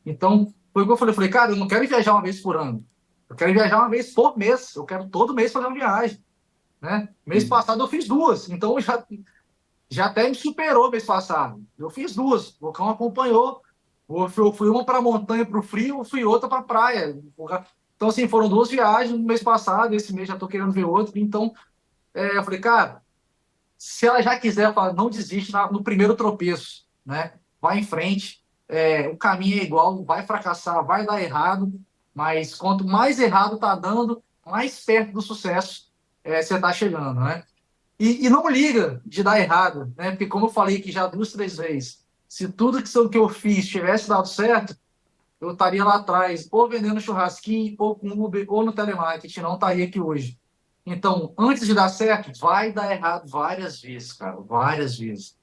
Então, foi o que eu falei. Eu falei, cara, eu não quero viajar uma vez por ano. Eu quero viajar uma vez por mês. Eu quero todo mês fazer uma viagem. Né? Mês passado eu fiz duas. Então, já até me superou mês passado. Eu fiz duas. O Vulcão acompanhou. Eu fui uma para a montanha, para o frio, fui outra para a praia. Então, assim, foram duas viagens no mês passado. Esse mês já estou querendo ver outro. Então, eu falei, cara, se ela já quiser, fala, não desiste no primeiro tropeço, né? Vai em frente. O caminho é igual, vai fracassar, vai dar errado. Mas quanto mais errado tá dando, mais perto do sucesso você está chegando, né? E não liga de dar errado, né? Porque como eu falei aqui já 2, 3 vezes, se tudo que eu fiz tivesse dado certo, eu estaria lá atrás, ou vendendo churrasquinho, ou com Uber, ou no telemarketing, não estaria aqui hoje. Então, antes de dar certo, vai dar errado várias vezes, cara, várias vezes.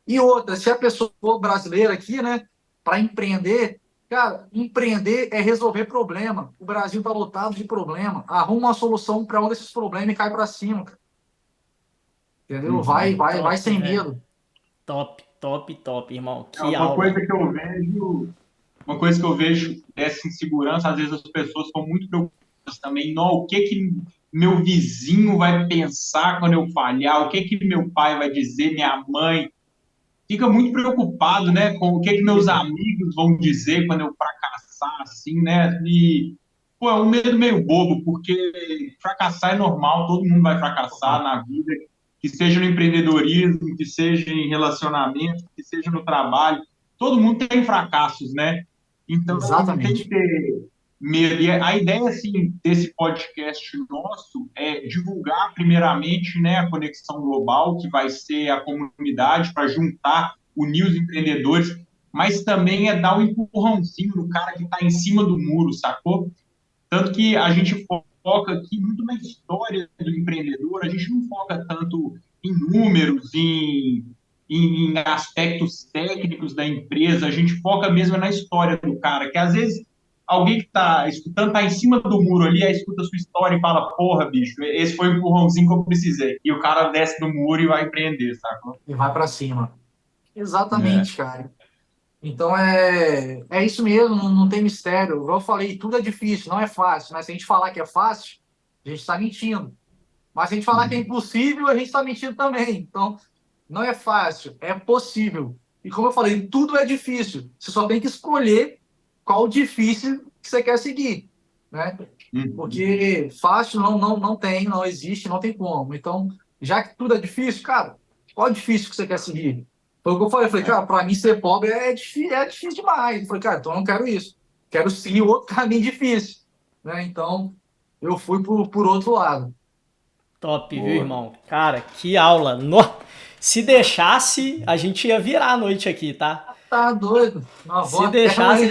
E outra, se a pessoa for brasileira aqui, né, para empreender, cara, empreender é resolver problema. O Brasil está lotado de problema. Arruma uma solução para um desses problemas e cai para cima, entendeu? Uhum. Vai Top, sem velho. medo. Top, top, top, irmão. É Que aula. uma coisa que eu vejo dessa insegurança, às vezes as pessoas estão muito preocupadas também, não, o que que meu vizinho vai pensar quando eu falhar, o que que meu pai vai dizer, minha mãe, fica muito preocupado, né, com o que que meus amigos vão dizer quando eu fracassar, assim, né, e, pô, é um medo meio bobo, porque fracassar é normal, todo mundo vai fracassar na vida, que seja no empreendedorismo, que seja em relacionamento, que seja no trabalho, todo mundo tem fracassos, né, então não tem que Exatamente. ter medo, e a ideia, assim, desse podcast nosso é divulgar, primeiramente, né, a Conexão Global, que vai ser a comunidade para juntar, unir os empreendedores, mas também é dar um empurrãozinho no cara que está em cima do muro, sacou? Tanto que a gente foca aqui muito na história do empreendedor, a gente não foca tanto em números, em aspectos técnicos da empresa, a gente foca mesmo na história do cara, que às vezes alguém que está escutando está em cima do muro ali, aí escuta a sua história e fala, porra, bicho, esse foi o empurrãozinho que eu precisei. E o cara desce do muro e vai empreender, sacou? E vai para cima. É. Exatamente, cara. Então é isso mesmo, não tem mistério. Igual eu falei, tudo é difícil, não é fácil. Mas se a gente falar que é fácil, a gente está mentindo. Mas se a gente falar que é impossível, a gente está mentindo também. Então, não é fácil, é possível. E como eu falei, tudo é difícil. Você só tem que escolher qual difícil que você quer seguir, né? Uhum. Porque fácil não tem, não existe, não tem como. Então, já que tudo é difícil, cara, qual é o difícil que você quer seguir? Foi o que eu falei. Eu falei, cara, para mim ser pobre é difícil demais. Eu falei, cara, então eu não quero isso. Quero seguir outro caminho difícil, né? Então, eu fui por outro lado. Top, viu, Boa. irmão? Cara, que aula. Se deixasse, a gente ia virar a noite aqui, tá? Tá doido. Se deixasse,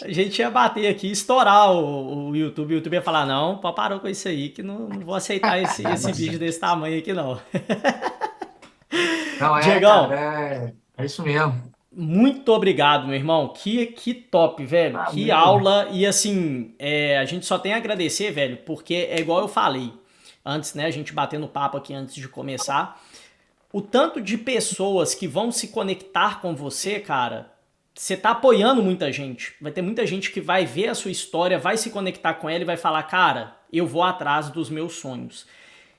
a gente ia bater aqui, estourar o YouTube. O YouTube ia falar, não, pô, parou com isso aí, que não vou aceitar esse vídeo desse tamanho aqui, não. Não, Diegão, cara, é isso mesmo. muito obrigado, meu irmão. Que top, velho. Que aula. E assim, a gente só tem a agradecer, velho, porque é igual eu falei antes, né? A gente batendo papo aqui antes de começar. O tanto de pessoas que vão se conectar com você, cara, você tá apoiando muita gente. Vai ter muita gente que vai ver a sua história, vai se conectar com ela e vai falar, cara, eu vou atrás dos meus sonhos.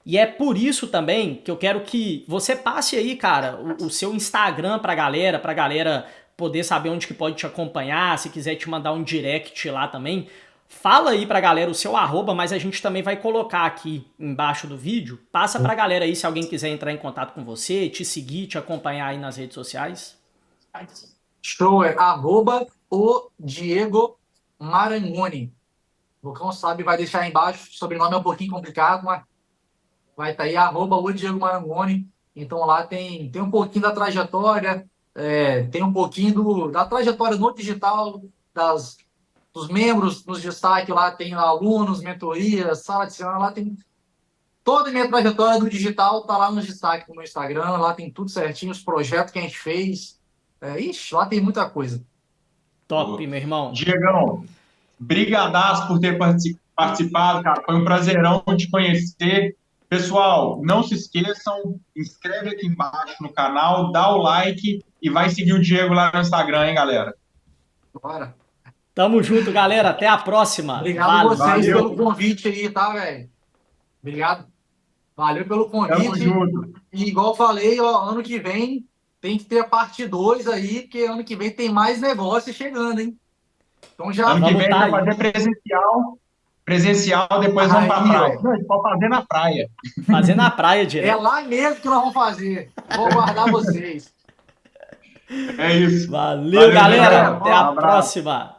E é por isso também que eu quero que você passe aí, cara, o seu Instagram pra galera poder saber onde que pode te acompanhar, se quiser te mandar um direct lá também. Fala aí pra galera o seu arroba, mas a gente também vai colocar aqui embaixo do vídeo. Passa pra galera aí se alguém quiser entrar em contato com você, te seguir, te acompanhar aí nas redes sociais. Show, é o Diego Marangoni. O Lucão sabe, vai deixar aí embaixo. O sobrenome é um pouquinho complicado, mas vai estar aí, o Diego Marangoni. Então lá tem um pouquinho da trajetória, tem um pouquinho da trajetória no digital, dos membros nos destaques, lá tem alunos, mentoria, sala de cinema, lá tem toda a minha trajetória do digital, tá lá nos destaques no meu Instagram, lá tem tudo certinho, os projetos que a gente fez. Ixi, lá tem muita coisa. Top, meu irmão. Diegão, brigadaço por ter participado, cara. Foi um prazerão te conhecer. Pessoal, não se esqueçam, inscreve aqui embaixo no canal, dá o like e vai seguir o Diego lá no Instagram, hein, galera? Bora. Tamo junto, galera. Até a próxima. Obrigado a vocês pelo convite aí, tá, velho? Obrigado. Valeu pelo convite. Tamo junto. E igual eu falei, ó, ano que vem tem que ter a parte 2 aí, porque ano que vem tem mais negócio chegando, hein? Então já... Ano que vem vai fazer presencial, depois vamos pra praia. Não, a gente pode fazer na praia. Fazer na praia direto. É lá mesmo que nós vamos fazer. Vou guardar vocês. É isso. Valeu, galera. Até a próxima.